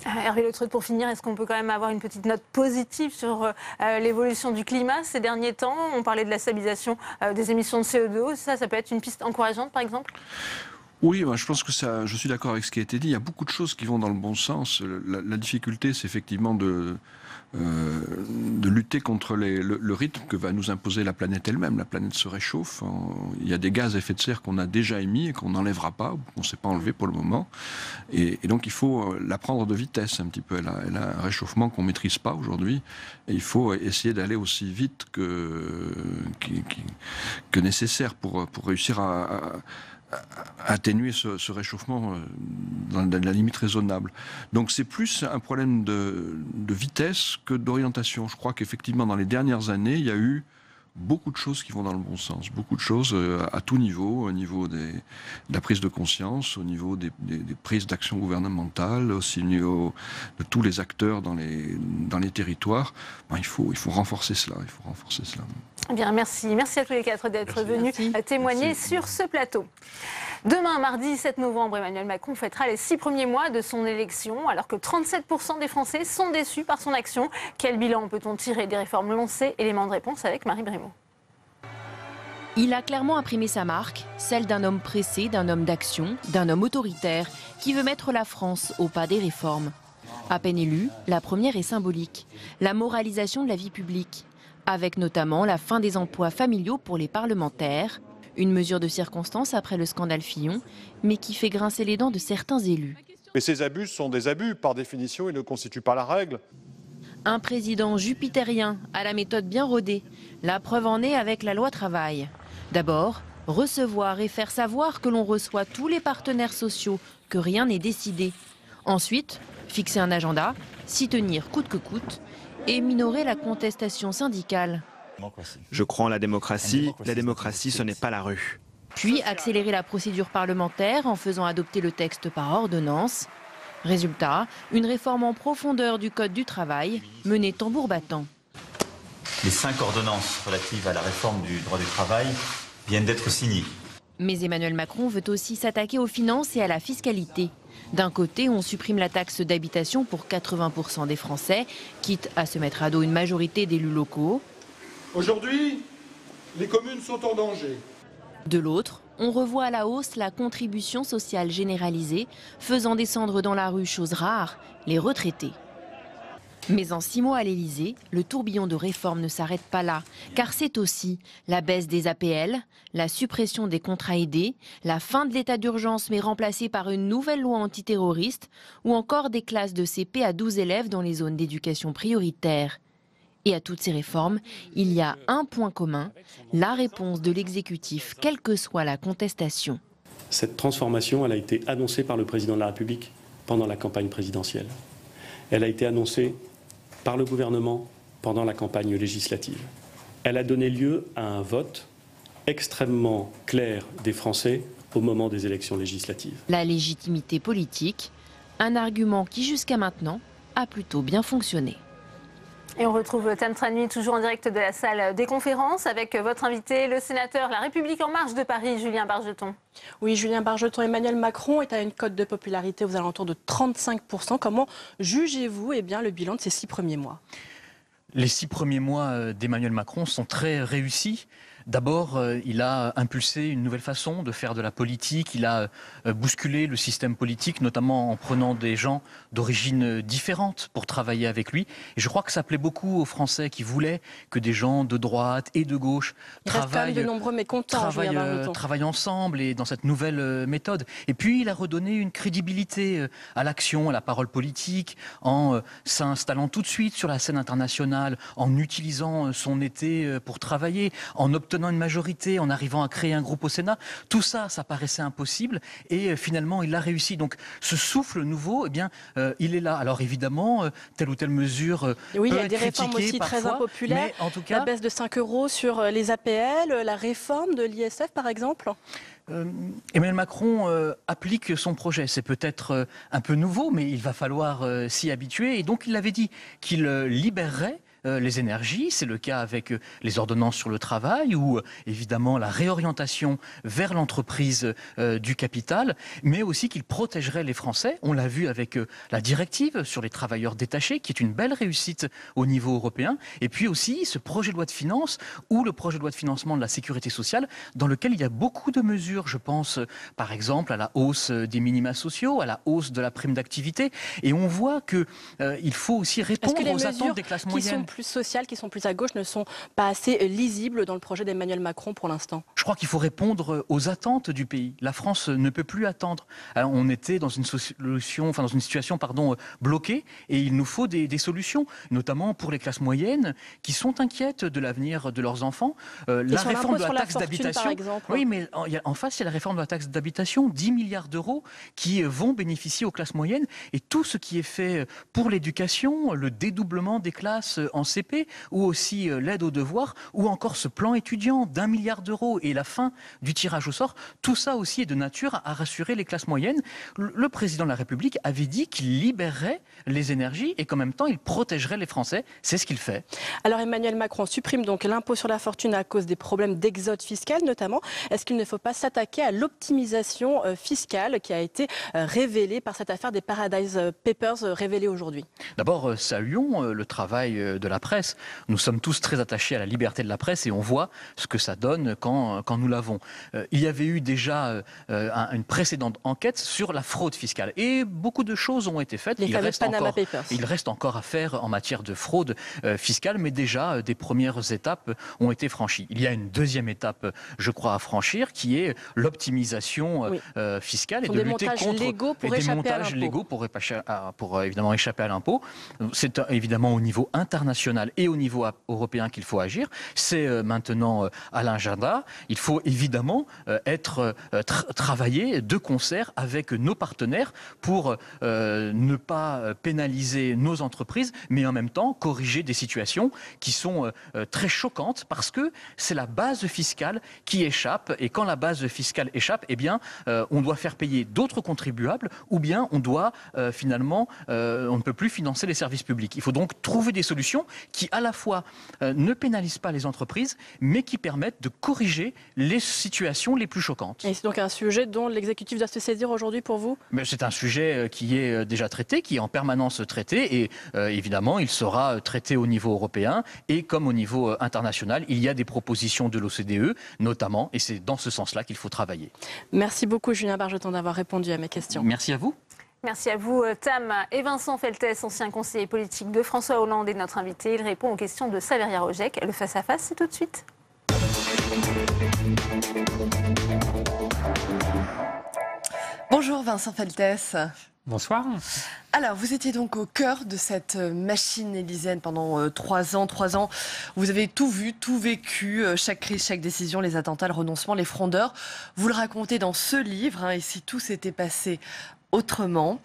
Hervé Le Treut, pour finir, est-ce qu'on peut quand même avoir une petite note positive sur l'évolution du climat ces derniers temps? On parlait de la stabilisation des émissions de CO2. Ça peut être une piste encourageante, par exemple? Oui, je pense que je suis d'accord avec ce qui a été dit. Il y a beaucoup de choses qui vont dans le bon sens. La difficulté, c'est effectivement de lutter contre le rythme que va nous imposer la planète elle-même. La planète se réchauffe. Il y a des gaz à effet de serre qu'on a déjà émis et qu'on n'enlèvera pas, qu'on ne sait pas enlever pour le moment. Et donc il faut la prendre de vitesse un petit peu. Elle a un réchauffement qu'on ne maîtrise pas aujourd'hui. Et il faut essayer d'aller aussi vite que nécessaire pour réussir à atténuer ce réchauffement dans la limite raisonnable. Donc c'est plus un problème de vitesse que d'orientation. Je crois qu'effectivement dans les dernières années, il y a eu beaucoup de choses qui vont dans le bon sens, beaucoup de choses à tout niveau, au niveau de la prise de conscience, au niveau des prises d'action gouvernementales, aussi au niveau de tous les acteurs dans les territoires. Il faut renforcer cela. Eh bien, merci à tous les quatre d'être venus témoigner sur ce plateau. Demain, mardi 7 novembre, Emmanuel Macron fêtera les 6 premiers mois de son élection, alors que 37% des Français sont déçus par son action. Quel bilan peut-on tirer des réformes lancées? Élément de réponse avec Marie Brémaud. Il a clairement imprimé sa marque, celle d'un homme pressé, d'un homme d'action, d'un homme autoritaire, qui veut mettre la France au pas des réformes. À peine élue, la première est symbolique, la moralisation de la vie publique, avec notamment la fin des emplois familiaux pour les parlementaires, une mesure de circonstance après le scandale Fillon, mais qui fait grincer les dents de certains élus. Mais ces abus sont des abus, par définition, ils ne constituent pas la règle. Un président jupitérien à la méthode bien rodée, la preuve en est avec la loi travail. D'abord, recevoir et faire savoir que l'on reçoit tous les partenaires sociaux, que rien n'est décidé. Ensuite, fixer un agenda, s'y tenir coûte que coûte, et minorer la contestation syndicale. Je crois en la démocratie ce n'est pas la rue. Puis accélérer la procédure parlementaire en faisant adopter le texte par ordonnance. Résultat, une réforme en profondeur du Code du travail, menée tambour battant. Les 5 ordonnances relatives à la réforme du droit du travail viennent d'être signées. Mais Emmanuel Macron veut aussi s'attaquer aux finances et à la fiscalité. D'un côté, on supprime la taxe d'habitation pour 80% des Français, quitte à se mettre à dos une majorité d'élus locaux. Aujourd'hui, les communes sont en danger. De l'autre, on revoit à la hausse la contribution sociale généralisée, faisant descendre dans la rue, chose rare, les retraités. Mais en 6 mois à l'Élysée, le tourbillon de réformes ne s'arrête pas là, car c'est aussi la baisse des APL, la suppression des contrats aidés, la fin de l'état d'urgence mais remplacée par une nouvelle loi antiterroriste, ou encore des classes de CP à 12 élèves dans les zones d'éducation prioritaire. Et à toutes ces réformes, il y a un point commun, la réponse de l'exécutif, quelle que soit la contestation. Cette transformation, elle a été annoncée par le président de la République pendant la campagne présidentielle. Elle a été annoncée par le gouvernement pendant la campagne législative. Elle a donné lieu à un vote extrêmement clair des Français au moment des élections législatives. La légitimité politique, un argument qui jusqu'à maintenant a plutôt bien fonctionné. Et on retrouve Tam Tra Nuit toujours en direct de la salle des conférences avec votre invité, le sénateur La République En Marche de Paris, Julien Bargeton. Oui, Julien Bargeton, Emmanuel Macron est à une cote de popularité aux alentours de 35%. Comment jugez-vous le bilan de ces 6 premiers mois ? Les 6 premiers mois d'Emmanuel Macron sont très réussis. D'abord, il a impulsé une nouvelle façon de faire de la politique. Il a bousculé le système politique, notamment en prenant des gens d'origine différente pour travailler avec lui. Et je crois que ça plaît beaucoup aux Français qui voulaient que des gens de droite et de gauche travaillent ensemble et dans cette nouvelle méthode. Et puis, il a redonné une crédibilité à l'action, à la parole politique, en s'installant tout de suite sur la scène internationale, en utilisant son été pour travailler, en obtenant une majorité, en arrivant à créer un groupe au Sénat. Tout ça, ça paraissait impossible et finalement, il l'a réussi. Donc, ce souffle nouveau, eh bien, il est là. Alors évidemment, telle ou telle mesure oui, il y a peut des être réformes aussi parfois, très impopulaires. Mais en tout cas, la baisse de 5 € sur les APL, la réforme de l'ISF, par exemple. Emmanuel Macron applique son projet. C'est peut-être un peu nouveau, mais il va falloir s'y habituer. Et donc, il avait dit qu'il libérerait les énergies, c'est le cas avec les ordonnances sur le travail ou évidemment la réorientation vers l'entreprise du capital, mais aussi qu'il protégerait les Français. On l'a vu avec la directive sur les travailleurs détachés, qui est une belle réussite au niveau européen, et puis aussi ce projet de loi de finances ou le projet de loi de financement de la sécurité sociale, dans lequel il y a beaucoup de mesures, je pense par exemple à la hausse des minima sociaux, à la hausse de la prime d'activité, et on voit que il faut aussi répondre aux attentes des classes moyennes. Plus sociales, qui sont plus à gauche, ne sont pas assez lisibles dans le projet d'Emmanuel Macron pour l'instant? Je crois qu'il faut répondre aux attentes du pays. La France ne peut plus attendre. Alors, on était dans une situation bloquée et il nous faut des solutions, notamment pour les classes moyennes qui sont inquiètes de l'avenir de leurs enfants. La réforme de la taxe d'habitation. Oui, mais en face, il y a la réforme de la taxe d'habitation, 10 milliards d'euros qui vont bénéficier aux classes moyennes, et tout ce qui est fait pour l'éducation, le dédoublement des classes en CP, ou aussi l'aide aux devoirs, ou encore ce plan étudiant d'1 milliard d'euros et la fin du tirage au sort, tout ça aussi est de nature à rassurer les classes moyennes. Le président de la République avait dit qu'il libérerait les énergies et qu'en même temps il protégerait les Français. C'est ce qu'il fait. Alors Emmanuel Macron supprime donc l'impôt sur la fortune à cause des problèmes d'exode fiscal notamment. Est-ce qu'il ne faut pas s'attaquer à l'optimisation fiscale qui a été révélée par cette affaire des Paradise Papers révélée aujourd'hui? D'abord, saluons le travail de la presse. Nous sommes tous très attachés à la liberté de la presse et on voit ce que ça donne quand nous l'avons. Il y avait eu déjà une précédente enquête sur la fraude fiscale et beaucoup de choses ont été faites. Il reste encore à faire en matière de fraude fiscale, mais déjà des premières étapes ont été franchies. Il y a une deuxième étape, je crois, à franchir, qui est l'optimisation fiscale et de lutter contre des montages légaux pour évidemment échapper à l'impôt. C'est évidemment au niveau international et au niveau européen qu'il faut agir. C'est maintenant à l'agenda. Il faut évidemment travailler de concert avec nos partenaires pour ne pas pénaliser nos entreprises, mais en même temps corriger des situations qui sont très choquantes parce que c'est la base fiscale qui échappe. Et quand la base fiscale échappe, eh bien, on doit faire payer d'autres contribuables ou bien on doit finalement, on ne peut plus financer les services publics. Il faut donc trouver des solutions qui à la fois ne pénalisent pas les entreprises, mais qui permettent de corriger les situations les plus choquantes. Et c'est donc un sujet dont l'exécutif doit se saisir aujourd'hui pour vous? C'est un sujet qui est déjà traité, qui est en permanence traité, et évidemment il sera traité au niveau européen et comme au niveau international. Il y a des propositions de l'OCDE notamment, et c'est dans ce sens-là qu'il faut travailler. Merci beaucoup Julien Bargeton d'avoir répondu à mes questions. Merci à vous. Merci à vous, Tam. Et Vincent Feltès, ancien conseiller politique de François Hollande, est notre invité. Il répond aux questions de Saveria Rojek. Le face-à-face, c'est tout de suite. Bonjour Vincent Feltès. Bonsoir. Alors, vous étiez donc au cœur de cette machine élyséenne pendant 3 ans. 3 ans, vous avez tout vu, tout vécu, chaque crise, chaque décision, les attentats, le renoncement, les frondeurs. Vous le racontez dans ce livre, et si tout s'était passé autrement.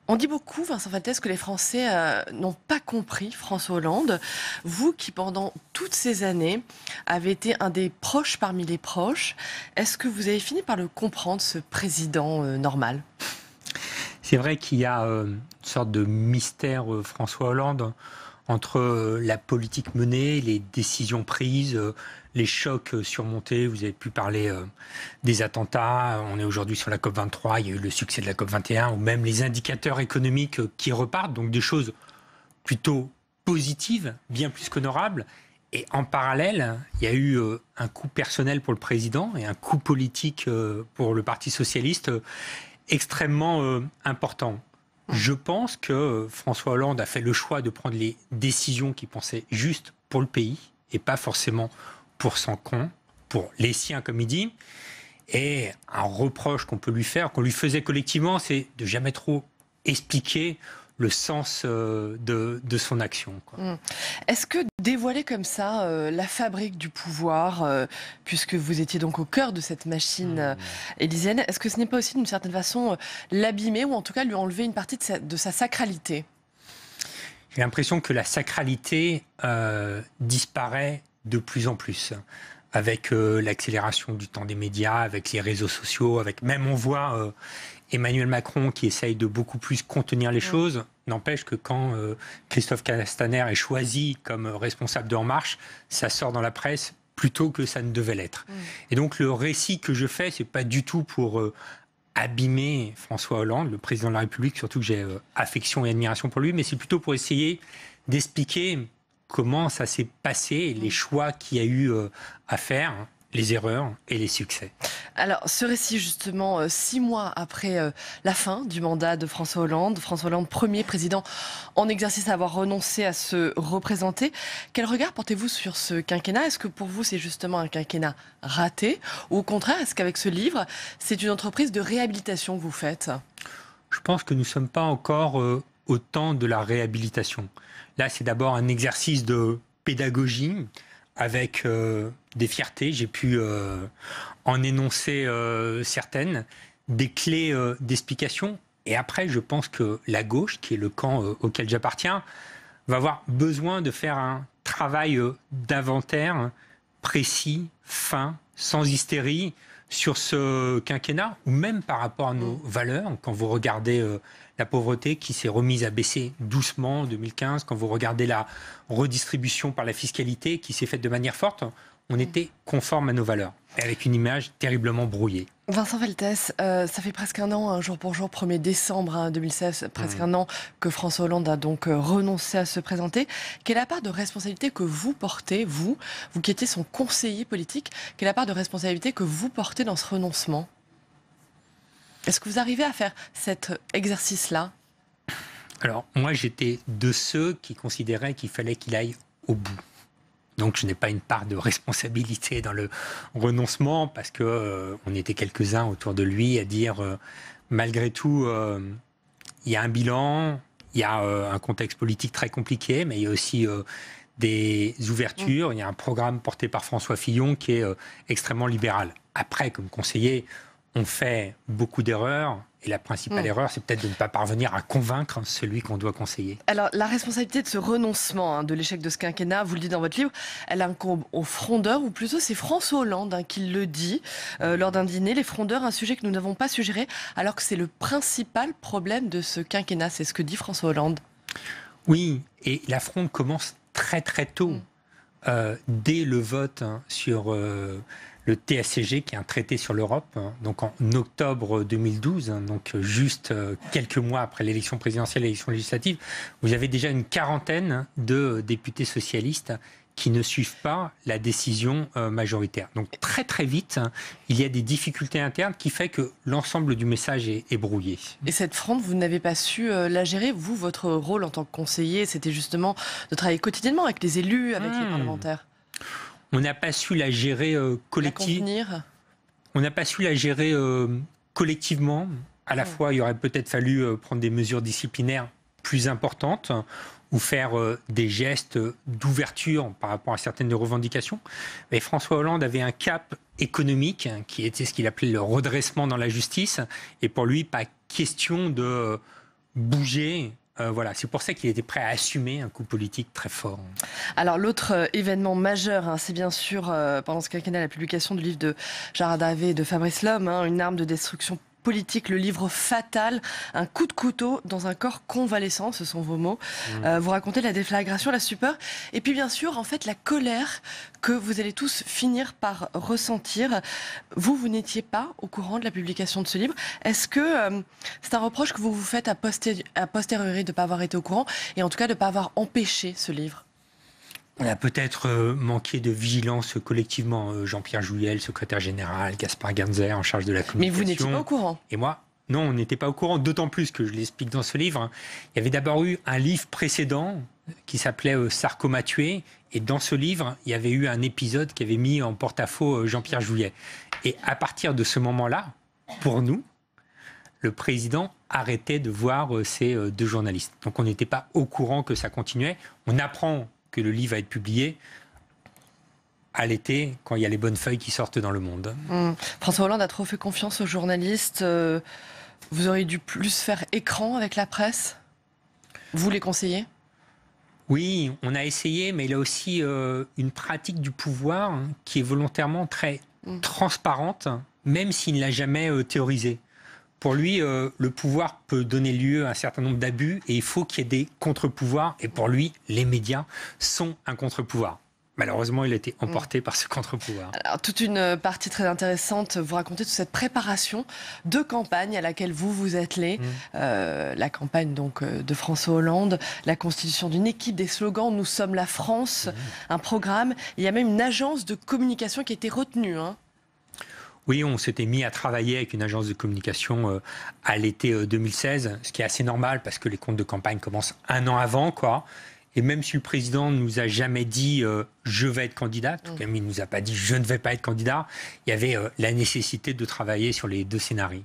On dit beaucoup, Vincent Feltès, que les Français n'ont pas compris François Hollande. Vous qui, pendant toutes ces années, avez été un des proches parmi les proches, est-ce que vous avez fini par le comprendre, ce président normal ? C'est vrai qu'il y a une sorte de mystère François Hollande entre la politique menée, les décisions prises, les chocs surmontés. Vous avez pu parler des attentats. On est aujourd'hui sur la COP23. Il y a eu le succès de la COP21, ou même les indicateurs économiques qui repartent. Donc des choses plutôt positives, bien plus qu'honorables. Et en parallèle, il y a eu un coup personnel pour le président et un coup politique pour le Parti socialiste extrêmement important. Je pense que François Hollande a fait le choix de prendre les décisions qu'il pensait justes pour le pays et pas forcément pour son compte, pour les siens, comme il dit. Et un reproche qu'on peut lui faire, qu'on lui faisait collectivement, c'est de jamais trop expliquer le sens de son action, quoi. Est-ce que dévoiler comme ça la fabrique du pouvoir, puisque vous étiez donc au cœur de cette machine élyséenne, est-ce que ce n'est pas aussi d'une certaine façon l'abîmer ou en tout cas lui enlever une partie de sa sacralité? J'ai l'impression que la sacralité disparaît de plus en plus. Avec l'accélération du temps des médias, avec les réseaux sociaux, avec même on voit Emmanuel Macron qui essaye de beaucoup plus contenir les choses. N'empêche que quand Christophe Castaner est choisi comme responsable de En Marche, ça sort dans la presse plutôt que ça ne devait l'être. Et donc le récit que je fais, c'est pas du tout pour abîmer François Hollande, le président de la République, surtout que j'ai affection et admiration pour lui, mais c'est plutôt pour essayer d'expliquer comment ça s'est passé, les choix qu'il y a eu à faire, les erreurs et les succès. Alors, ce récit, justement, 6 mois après la fin du mandat de François Hollande, premier président en exercice à avoir renoncé à se représenter. Quel regard portez-vous sur ce quinquennat? Est-ce que pour vous, c'est justement un quinquennat raté? Ou au contraire, est-ce qu'avec ce livre, c'est une entreprise de réhabilitation que vous faites? Je pense que nous ne sommes pas encore au temps de la réhabilitation. Là, c'est d'abord un exercice de pédagogie avec des fiertés. J'ai pu en énoncer certaines, des clés d'explication. Et après, je pense que la gauche, qui est le camp auquel j'appartiens, va avoir besoin de faire un travail d'inventaire précis, fin, sans hystérie, sur ce quinquennat, ou même par rapport à nos valeurs. Quand vous regardez la pauvreté qui s'est remise à baisser doucement en 2015, quand vous regardez la redistribution par la fiscalité qui s'est faite de manière forte, on était conforme à nos valeurs, avec une image terriblement brouillée. Vincent Feltès, ça fait presque un an, jour pour jour, 1er décembre 2016, presque un an que François Hollande a donc renoncé à se présenter. Quelle est la part de responsabilité que vous portez, vous qui étiez son conseiller politique, quelle est la part de responsabilité que vous portez dans ce renoncement? Est-ce que vous arrivez à faire cet exercice-là? Alors, moi, j'étais de ceux qui considéraient qu'il fallait qu'il aille au bout. Donc, je n'ai pas une part de responsabilité dans le renoncement parce que on était quelques-uns autour de lui à dire malgré tout, il y a un bilan, il y a un contexte politique très compliqué, mais il y a aussi des ouvertures. Il y a un programme porté par François Fillon qui est extrêmement libéral. Après, comme conseiller, on fait beaucoup d'erreurs. Et la principale erreur, c'est peut-être de ne pas parvenir à convaincre celui qu'on doit conseiller. Alors, la responsabilité de ce renoncement, de l'échec de ce quinquennat, vous le dites dans votre livre, elle incombe aux frondeurs, ou plutôt c'est François Hollande qui le dit lors d'un dîner. Les frondeurs, un sujet que nous n'avons pas suggéré, alors que c'est le principal problème de ce quinquennat. C'est ce que dit François Hollande. Oui, et la fronde commence très très tôt, dès le vote sur le TSCG, qui est un traité sur l'Europe, donc en octobre 2012, donc juste quelques mois après l'élection présidentielle et l'élection législative, vous avez déjà une quarantaine de députés socialistes qui ne suivent pas la décision majoritaire. Donc très très vite, il y a des difficultés internes qui fait que l'ensemble du message est brouillé. Et cette fronde, vous n'avez pas su la gérer. Vous, votre rôle en tant que conseiller, c'était justement de travailler quotidiennement avec les élus, avec les parlementaires. On n'a pas su la gérer On n'a pas su la gérer collectivement. À la fois, il aurait peut-être fallu prendre des mesures disciplinaires plus importantes ou faire des gestes d'ouverture par rapport à certaines revendications. Mais François Hollande avait un cap économique qui était ce qu'il appelait le redressement dans la justice. Et pour lui, pas question de bouger. Voilà, c'est pour ça qu'il était prêt à assumer un coup politique très fort. Alors l'autre événement majeur, c'est bien sûr pendant ce quinquennat la publication du livre de Gérard Davet et de Fabrice Lhomme, une arme de destruction politique, le livre fatal, un coup de couteau dans un corps convalescent, ce sont vos mots. Vous racontez la déflagration, la stupeur, et puis bien sûr, en fait, la colère que vous allez tous finir par ressentir. Vous n'étiez pas au courant de la publication de ce livre. Est-ce que c'est un reproche que vous vous faites a posteriori de ne pas avoir été au courant, et en tout cas de ne pas avoir empêché ce livre? On a peut-être manqué de vigilance collectivement. Jean-Pierre Jouyet, le secrétaire général, Gaspard Ganzer en charge de la communication. Mais vous n'étiez pas au courant? Et moi, non, on n'était pas au courant, d'autant plus que je l'explique dans ce livre. Il y avait d'abord eu un livre précédent qui s'appelait Sarko m'a tué. Et dans ce livre, il y avait eu un épisode qui avait mis en porte-à-faux Jean-Pierre Jouyet. Et à partir de ce moment-là, pour nous, le président arrêtait de voir ces deux journalistes. Donc on n'était pas au courant que ça continuait. On apprend que le livre va être publié à l'été, quand il y a les bonnes feuilles qui sortent dans Le Monde. François Hollande a trop fait confiance aux journalistes. Vous auriez dû plus faire écran avec la presse? Vous les conseillez? Oui, on a essayé, mais il a aussi une pratique du pouvoir qui est volontairement très transparente, même s'il ne l'a jamais théorisée. Pour lui, le pouvoir peut donner lieu à un certain nombre d'abus et il faut qu'il y ait des contre-pouvoirs. Et pour lui, les médias sont un contre-pouvoir. Malheureusement, il a été emporté par ce contre-pouvoir. Alors, toute une partie très intéressante, vous racontez toute cette préparation de campagne à laquelle vous êtes allé. La campagne donc de François Hollande, la constitution d'une équipe, des slogans « Nous sommes la France », un programme. Il y a même une agence de communication qui a été retenue. Oui, on s'était mis à travailler avec une agence de communication à l'été 2016, ce qui est assez normal parce que les comptes de campagne commencent un an avant, quoi. Et même si le président ne nous a jamais dit je vais être candidat, tout comme il ne nous a pas dit je ne vais pas être candidat, il y avait la nécessité de travailler sur les deux scénarios.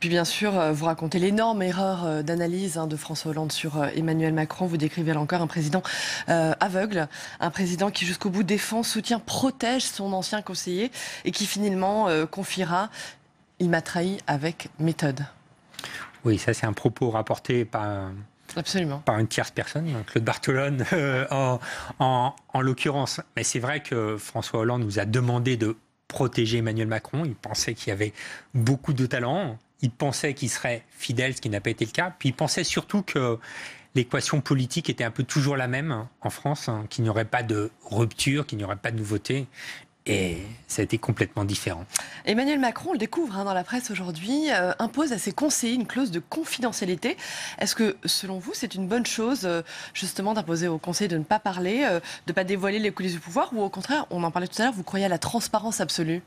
Puis bien sûr, vous racontez l'énorme erreur d'analyse de François Hollande sur Emmanuel Macron. Vous décrivez là encore un président aveugle, un président qui jusqu'au bout défend, soutient, protège son ancien conseiller et qui finalement confiera « il m'a trahi avec méthode ». Oui, ça c'est un propos rapporté par une tierce personne, Claude Barthelone en l'occurrence. Mais c'est vrai que François Hollande nous a demandé de protéger Emmanuel Macron. Il pensait qu'il y avait beaucoup de talent. Il pensait qu'il serait fidèle, ce qui n'a pas été le cas. Puis il pensait surtout que l'équation politique était un peu toujours la même en France, qu'il n'y aurait pas de rupture, qu'il n'y aurait pas de nouveauté. Et ça a été complètement différent. Emmanuel Macron, on le découvre dans la presse aujourd'hui, impose à ses conseillers une clause de confidentialité. Est-ce que, selon vous, c'est une bonne chose, justement, d'imposer aux conseillers de ne pas parler, de ne pas dévoiler les coulisses du pouvoir, ou au contraire, on en parlait tout à l'heure, vous croyez à la transparence absolue?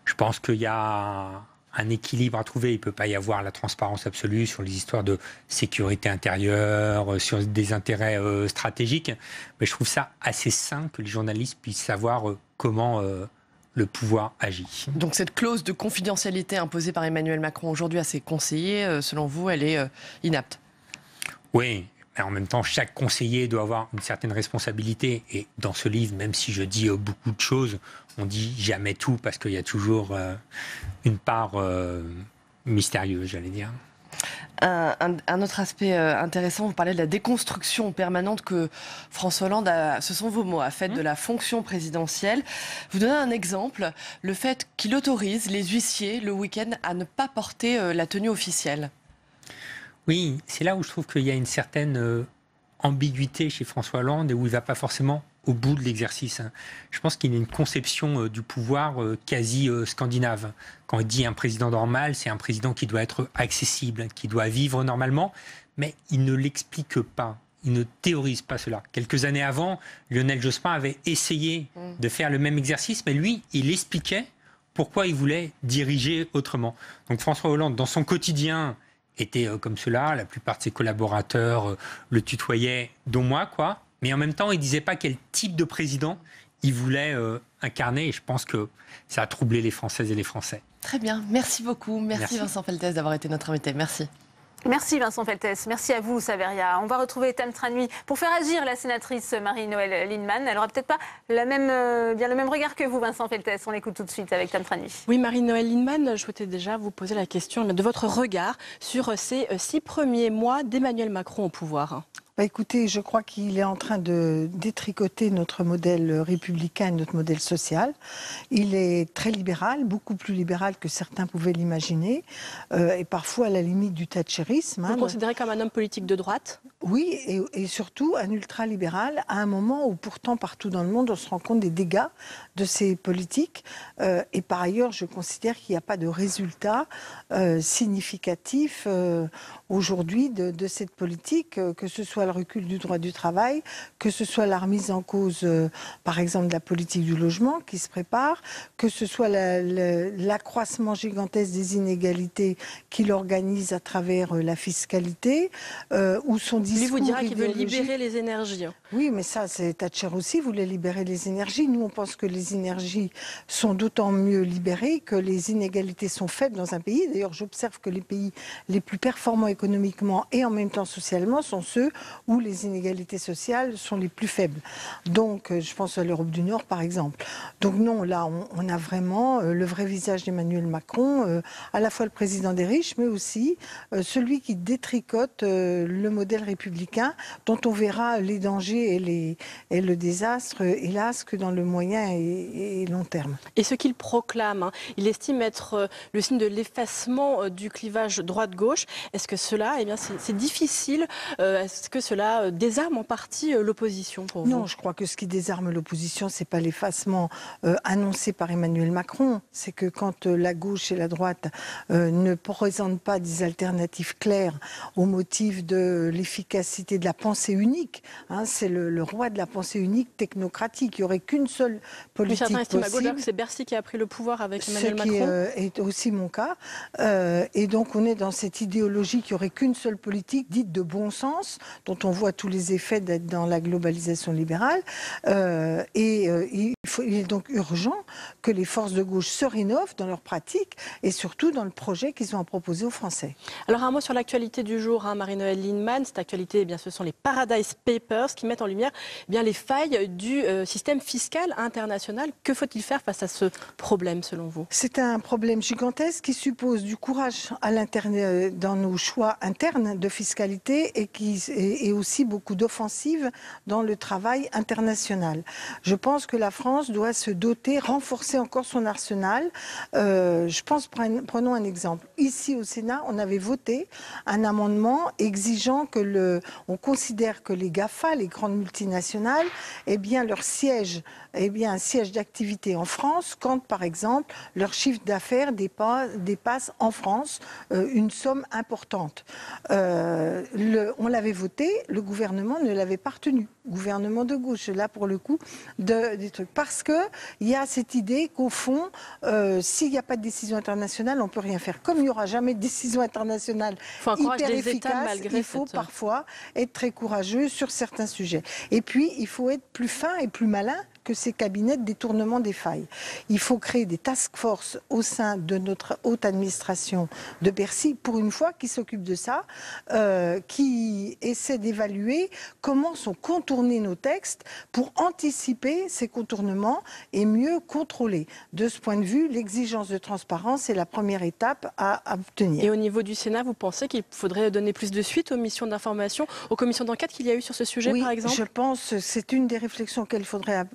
Je pense qu'il y a un équilibre à trouver. Il ne peut pas y avoir la transparence absolue sur les histoires de sécurité intérieure, sur des intérêts stratégiques. Mais je trouve ça assez sain que les journalistes puissent savoir comment le pouvoir agit. Donc cette clause de confidentialité imposée par Emmanuel Macron aujourd'hui à ses conseillers, selon vous, elle est inapte? Oui. Mais en même temps, chaque conseiller doit avoir une certaine responsabilité. Et dans ce livre, même si je dis beaucoup de choses, on dit jamais tout parce qu'il y a toujours une part mystérieuse, j'allais dire. Un autre aspect intéressant, vous parlez de la déconstruction permanente que François Hollande a, ce sont vos mots, a fait de la fonction présidentielle. Vous donnez un exemple, le fait qu'il autorise les huissiers le week-end à ne pas porter la tenue officielle. Oui, c'est là où je trouve qu'il y a une certaine ambiguïté chez François Hollande et où il ne va pas forcément au bout de l'exercice. Je pense qu'il y a une conception du pouvoir quasi scandinave. Quand il dit un président normal, c'est un président qui doit être accessible, qui doit vivre normalement, mais il ne l'explique pas. Il ne théorise pas cela. Quelques années avant, Lionel Jospin avait essayé de faire le même exercice, mais lui, il expliquait pourquoi il voulait diriger autrement. Donc François Hollande, dans son quotidien, était comme cela, la plupart de ses collaborateurs le tutoyaient, dont moi, quoi. Mais en même temps, il ne disait pas quel type de président il voulait incarner. Et je pense que ça a troublé les Françaises et les Français. Très bien, merci beaucoup. Merci. Vincent Feltès d'avoir été notre invité. Merci. Merci Vincent Feltès, merci à vous Saveria. On va retrouver Tam Tranui pour faire agir la sénatrice Marie-Noëlle Lienemann. Elle n'aura peut-être pas bien le même regard que vous Vincent Feltès. On l'écoute tout de suite avec Tam Tranui. Oui, Marie-Noëlle Lienemann, je souhaitais déjà vous poser la question de votre regard sur ces 6 premiers mois d'Emmanuel Macron au pouvoir. Écoutez, je crois qu'il est en train de détricoter notre modèle républicain, notre modèle social. Il est très libéral, beaucoup plus libéral que certains pouvaient l'imaginer, et parfois à la limite du thatchérisme. Vous le considérez comme un homme politique de droite ? Oui, et surtout un ultralibéral, à un moment où pourtant partout dans le monde on se rend compte des dégâts de ces politiques. Et par ailleurs, je considère qu'il n'y a pas de résultat significatif aujourd'hui de cette politique, que ce soit le recul du droit du travail, que ce soit la remise en cause, par exemple, de la politique du logement qui se prépare, que ce soit l'accroissement gigantesque des inégalités qu'il organise à travers la fiscalité, ou son discours Lui vous dira qu'il veut idéologique. libérer les énergies. Oui, mais ça, c'est Thatcher aussi voulait libérer les énergies. Nous, on pense que les énergies sont d'autant mieux libérées que les inégalités sont faibles dans un pays. D'ailleurs, j'observe que les pays les plus performants économiquement et en même temps socialement sont ceux où les inégalités sociales sont les plus faibles. Donc, je pense à l'Europe du Nord, par exemple. Donc non, là, on a vraiment le vrai visage d'Emmanuel Macron, à la fois le président des riches, mais aussi celui qui détricote le modèle républicain, dont on verra les dangers et le désastre, hélas, que dans le moyen et long terme. Et ce qu'il proclame, il estime être le signe de l'effacement du clivage droite-gauche. Est-ce que cela, c'est difficile? Est-ce que cela désarme en partie l'opposition pour vous? Non, je crois que ce qui désarme l'opposition, c'est pas l'effacement annoncé par Emmanuel Macron. C'est que quand la gauche et la droite ne présentent pas des alternatives claires au motif de l'efficacité de la pensée unique, c'est le roi de la pensée unique technocratique. Il n'y aurait qu'une seule politique certains estiment à possible. gauche que c'est Bercy qui a pris le pouvoir avec Emmanuel Macron. Ce qui est aussi mon cas. Et donc on est dans cette idéologie qu'il n'y aurait qu'une seule politique dite de bon sens, dont on voit tous les effets d'être dans la globalisation libérale. Il est donc urgent que les forces de gauche se rénovent dans leur pratique et surtout dans le projet qu'ils ont à proposer aux Français. Alors un mot sur l'actualité du jour, Marie-Noëlle Lienemann. Cette actualité, ce sont les Paradise Papers qui mettent en lumière les failles du système fiscal international. Que faut-il faire face à ce problème selon vous? C'est un problème gigantesque qui suppose du courage dans nos choix internes de fiscalité et aussi beaucoup d'offensives dans le travail international. Je pense que la France doit se doter, renforcer encore son arsenal. Prenons un exemple. Ici au Sénat, on avait voté un amendement exigeant on considère que les GAFA, les grandes multinationales, leur siège, un siège d'activité en France quand, par exemple, leur chiffre d'affaires dépasse en France une somme importante. On l'avait voté, le gouvernement ne l'avait pas retenu. Gouvernement de gauche, là pour le coup, des trucs. Parce qu'il y a cette idée qu'au fond, s'il n'y a pas de décision internationale, on ne peut rien faire. Comme il n'y aura jamais de décision internationale hyper efficace, il faut parfois être très courageux sur certains sujets. Et puis, il faut être plus fin et plus malin que ces cabinets de détournement des failles. Il faut créer des task force au sein de notre haute administration de Bercy, pour une fois, qui s'occupe de ça, qui essaie d'évaluer comment sont contournés nos textes pour anticiper ces contournements et mieux contrôler. De ce point de vue, l'exigence de transparence est la première étape à obtenir. Et au niveau du Sénat, vous pensez qu'il faudrait donner plus de suite aux missions d'information, aux commissions d'enquête qu'il y a eu sur ce sujet, par exemple? Je pense que c'est une des réflexions qu'il faudrait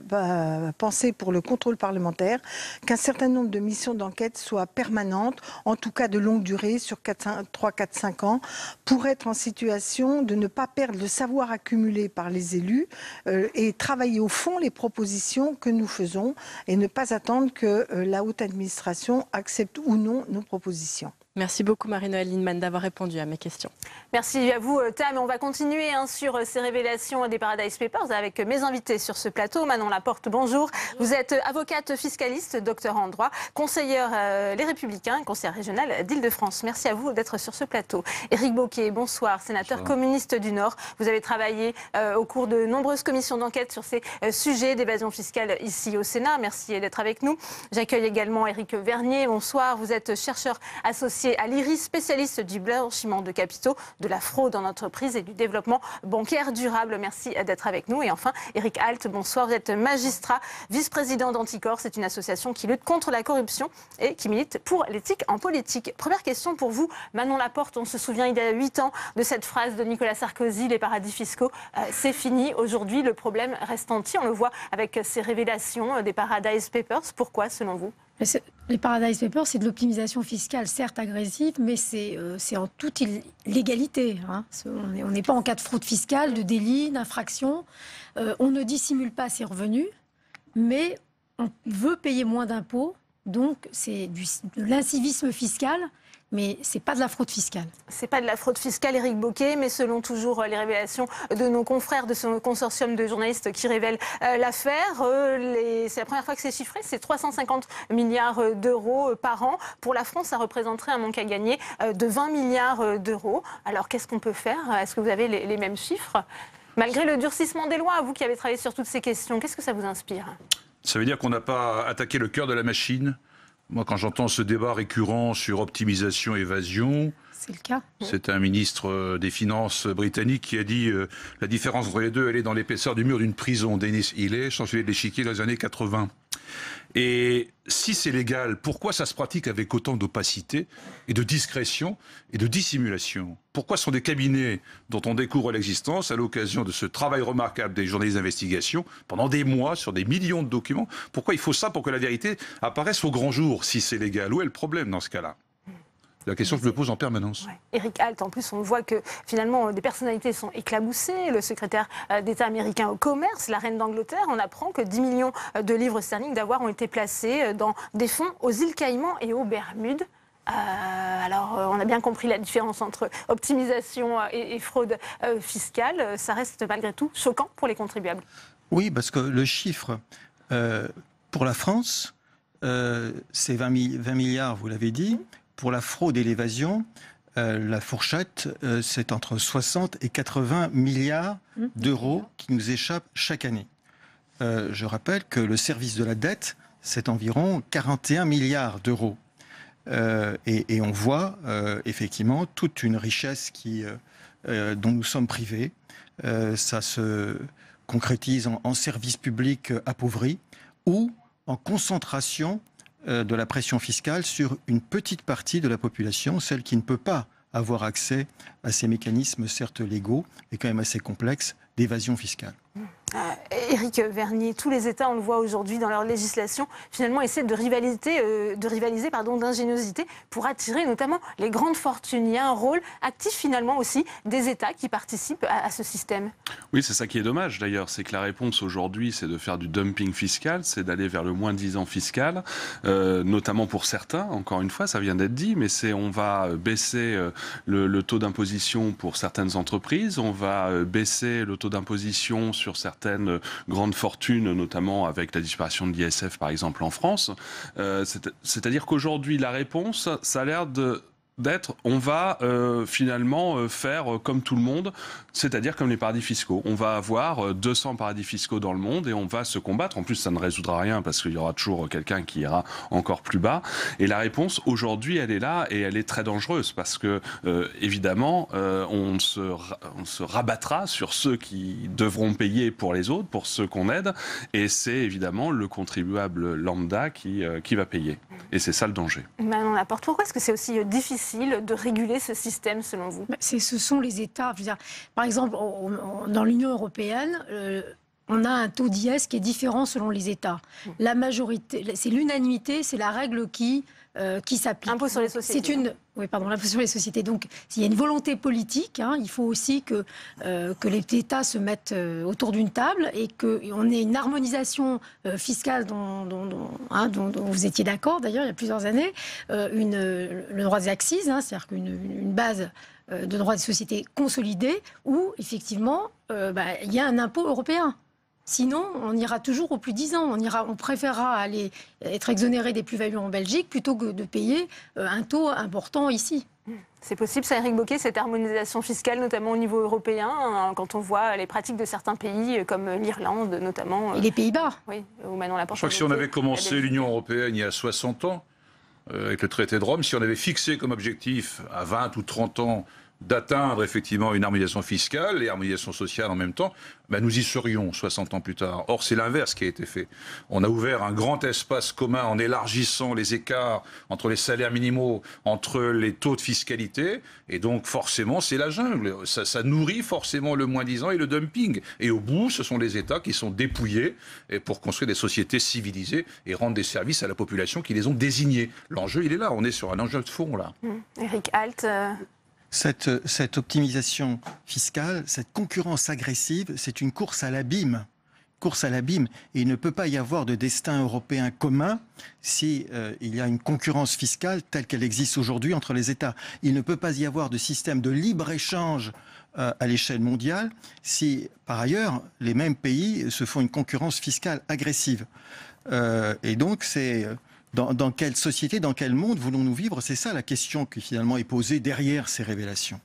penser pour le contrôle parlementaire, qu'un certain nombre de missions d'enquête soient permanentes, en tout cas de longue durée, sur 3, 4, 5 ans, pour être en situation de ne pas perdre le savoir accumulé par les élus et travailler au fond les propositions que nous faisons et ne pas attendre que la haute administration accepte ou non nos propositions. Merci beaucoup Marie-Noëlle Lienemann d'avoir répondu à mes questions. Merci à vous Tam. On va continuer sur ces révélations des Paradise Papers avec mes invités sur ce plateau. Manon Laporte, bonjour. Vous êtes avocate fiscaliste, docteur en droit, conseillère Les Républicains, conseillère régionale d'Île-de-France. Merci à vous d'être sur ce plateau. Éric Bocquet, bonsoir, sénateur communiste du Nord. Vous avez travaillé au cours de nombreuses commissions d'enquête sur ces sujets d'évasion fiscale ici au Sénat. Merci d'être avec nous. J'accueille également Éric Vernier, bonsoir. Vous êtes chercheur associé à l'IRIS, spécialiste du blanchiment de capitaux, de la fraude en entreprise et du développement bancaire durable. Merci d'être avec nous. Et enfin, Éric Alt, bonsoir. Vous êtes magistrat, vice-président d'Anticor. C'est une association qui lutte contre la corruption et qui milite pour l'éthique en politique. Première question pour vous, Manon Laporte. On se souvient il y a 8 ans de cette phrase de Nicolas Sarkozy, les paradis fiscaux, c'est fini. Aujourd'hui, le problème reste entier. On le voit avec ces révélations des Paradise Papers. Pourquoi, selon vous ? Les Paradise Papers, c'est de l'optimisation fiscale, certes agressive, mais c'est en toute légalité. On n'est pas en cas de fraude fiscale, de délit, d'infraction. On ne dissimule pas ses revenus, mais on veut payer moins d'impôts. Donc, c'est de l'incivisme fiscal. mais ce n'est pas de la fraude fiscale. C'est pas de la fraude fiscale, Éric Bocquet, mais selon toujours les révélations de nos confrères de ce consortium de journalistes qui révèlent l'affaire, c'est la première fois que c'est chiffré, c'est 350 milliards d'euros par an. Pour la France, ça représenterait un manque à gagner de 20 milliards d'euros. Alors qu'est-ce qu'on peut faire? Est-ce que vous avez les mêmes chiffres? Malgré le durcissement des lois, vous qui avez travaillé sur toutes ces questions, qu'est-ce que ça vous inspire? Ça veut dire qu'on n'a pas attaqué le cœur de la machine. Moi, quand j'entends ce débat récurrent sur optimisation, évasion, c'est le cas. C'est un ministre des Finances britannique qui a dit la différence entre les deux, elle est dans l'épaisseur du mur d'une prison. Dennis Healey, chancelier de l'échiquier dans les années 80. Et si c'est légal, pourquoi ça se pratique avec autant d'opacité et de discrétion et de dissimulation? Pourquoi ce sont des cabinets dont on découvre l'existence à l'occasion de ce travail remarquable des journalistes d'investigation pendant des mois sur des millions de documents? Pourquoi il faut ça pour que la vérité apparaisse au grand jour si c'est légal? Où est le problème dans ce cas-là? C'est la question que je me pose en permanence. Ouais. Éric Alt, en plus, on voit que finalement des personnalités sont éclaboussées. Le secrétaire d'État américain au commerce, la reine d'Angleterre, on apprend que 10 millions de livres sterling d'avoirs ont été placés dans des fonds aux îles Caïmans et aux Bermudes. Alors, on a bien compris la différence entre optimisation et fraude fiscale. Ça reste malgré tout choquant pour les contribuables. Oui, parce que le chiffre pour la France, c'est 20 milliards, vous l'avez dit. Pour la fraude et l'évasion, la fourchette, c'est entre 60 et 80 milliards d'euros qui nous échappent chaque année. Je rappelle que le service de la dette, c'est environ 41 milliards d'euros. Et on voit effectivement toute une richesse dont nous sommes privés. Ça se concrétise en services publics appauvris ou en concentration de la pression fiscale sur une petite partie de la population, celle qui ne peut pas avoir accès à ces mécanismes, certes légaux, mais quand même assez complexes, d'évasion fiscale. Éric Vergniet, tous les États, on le voit aujourd'hui dans leur législation, finalement essaient de rivaliser d'ingéniosité pour attirer notamment les grandes fortunes. Il y a un rôle actif finalement aussi des États qui participent à ce système. Oui, c'est ça qui est dommage d'ailleurs, c'est que la réponse aujourd'hui, c'est de faire du dumping fiscal, c'est d'aller vers le moins-disant fiscal, notamment pour certains, encore une fois, ça vient d'être dit, mais on va baisser le taux d'imposition pour certaines entreprises, on va baisser le taux d'imposition sur certaines grandes fortunes, notamment avec la disparition de l'ISF par exemple en France. C'est-à-dire qu'aujourd'hui la réponse, ça a l'air d'être on va finalement faire comme tout le monde, c'est-à-dire comme les paradis fiscaux. On va avoir 200 paradis fiscaux dans le monde et on va se combattre. En plus, ça ne résoudra rien parce qu'il y aura toujours quelqu'un qui ira encore plus bas. Et la réponse, aujourd'hui, elle est là et elle est très dangereuse parce que, évidemment, on se rabattra sur ceux qui devront payer pour les autres, pour ceux qu'on aide. Et c'est évidemment le contribuable lambda qui va payer. Et c'est ça le danger. Manon Laporte, pourquoi est-ce que c'est aussi difficile de réguler ce système selon vous? Ce sont les États. Je veux dire, par exemple, dans l'Union européenne, on a un taux d'IS qui est différent selon les États. La majorité, c'est l'unanimité, c'est la règle qui s'applique. Impôt sur les sociétés. L'impôt sur les sociétés. Donc, s'il y a une volonté politique, il faut aussi que les États se mettent autour d'une table et qu'on ait une harmonisation fiscale dont vous étiez d'accord, d'ailleurs, il y a plusieurs années, le droit des accises, c'est-à-dire une base de droit des sociétés consolidé où, effectivement, il y a un impôt européen. Sinon, on ira toujours au plus 10 ans. On préférera être exonéré des plus-values en Belgique plutôt que de payer un taux important ici. C'est possible, ça, Éric Bocquet, cette harmonisation fiscale, notamment au niveau européen, quand on voit les pratiques de certains pays, comme l'Irlande, notamment. Et les Pays-Bas. Oui, où Manon Laporte. Je crois que si on avait commencé l'Union européenne il y a 60 ans, avec le traité de Rome, si on avait fixé comme objectif à 20 ou 30 ans d'atteindre effectivement une harmonisation fiscale et harmonisation sociale en même temps, nous y serions 60 ans plus tard. Or, c'est l'inverse qui a été fait. On a ouvert un grand espace commun en élargissant les écarts entre les salaires minimaux, entre les taux de fiscalité, et donc forcément, c'est la jungle. Ça nourrit forcément le moins-disant et le dumping. Et au bout, ce sont les États qui sont dépouillés pour construire des sociétés civilisées et rendre des services à la population qui les ont désignés. L'enjeu, il est là. On est sur un enjeu de fond, là. Éric Alt... Cette optimisation fiscale, cette concurrence agressive, c'est une course à l'abîme course à l'abîme. Et il ne peut pas y avoir de destin européen commun si il y a une concurrence fiscale telle qu'elle existe aujourd'hui entre les États. Il ne peut pas y avoir de système de libre-échange à l'échelle mondiale si, par ailleurs, les mêmes pays se font une concurrence fiscale agressive. Et donc, c'est... Dans quelle société, dans quel monde voulons-nous vivre? C'est ça la question qui finalement est posée derrière ces révélations.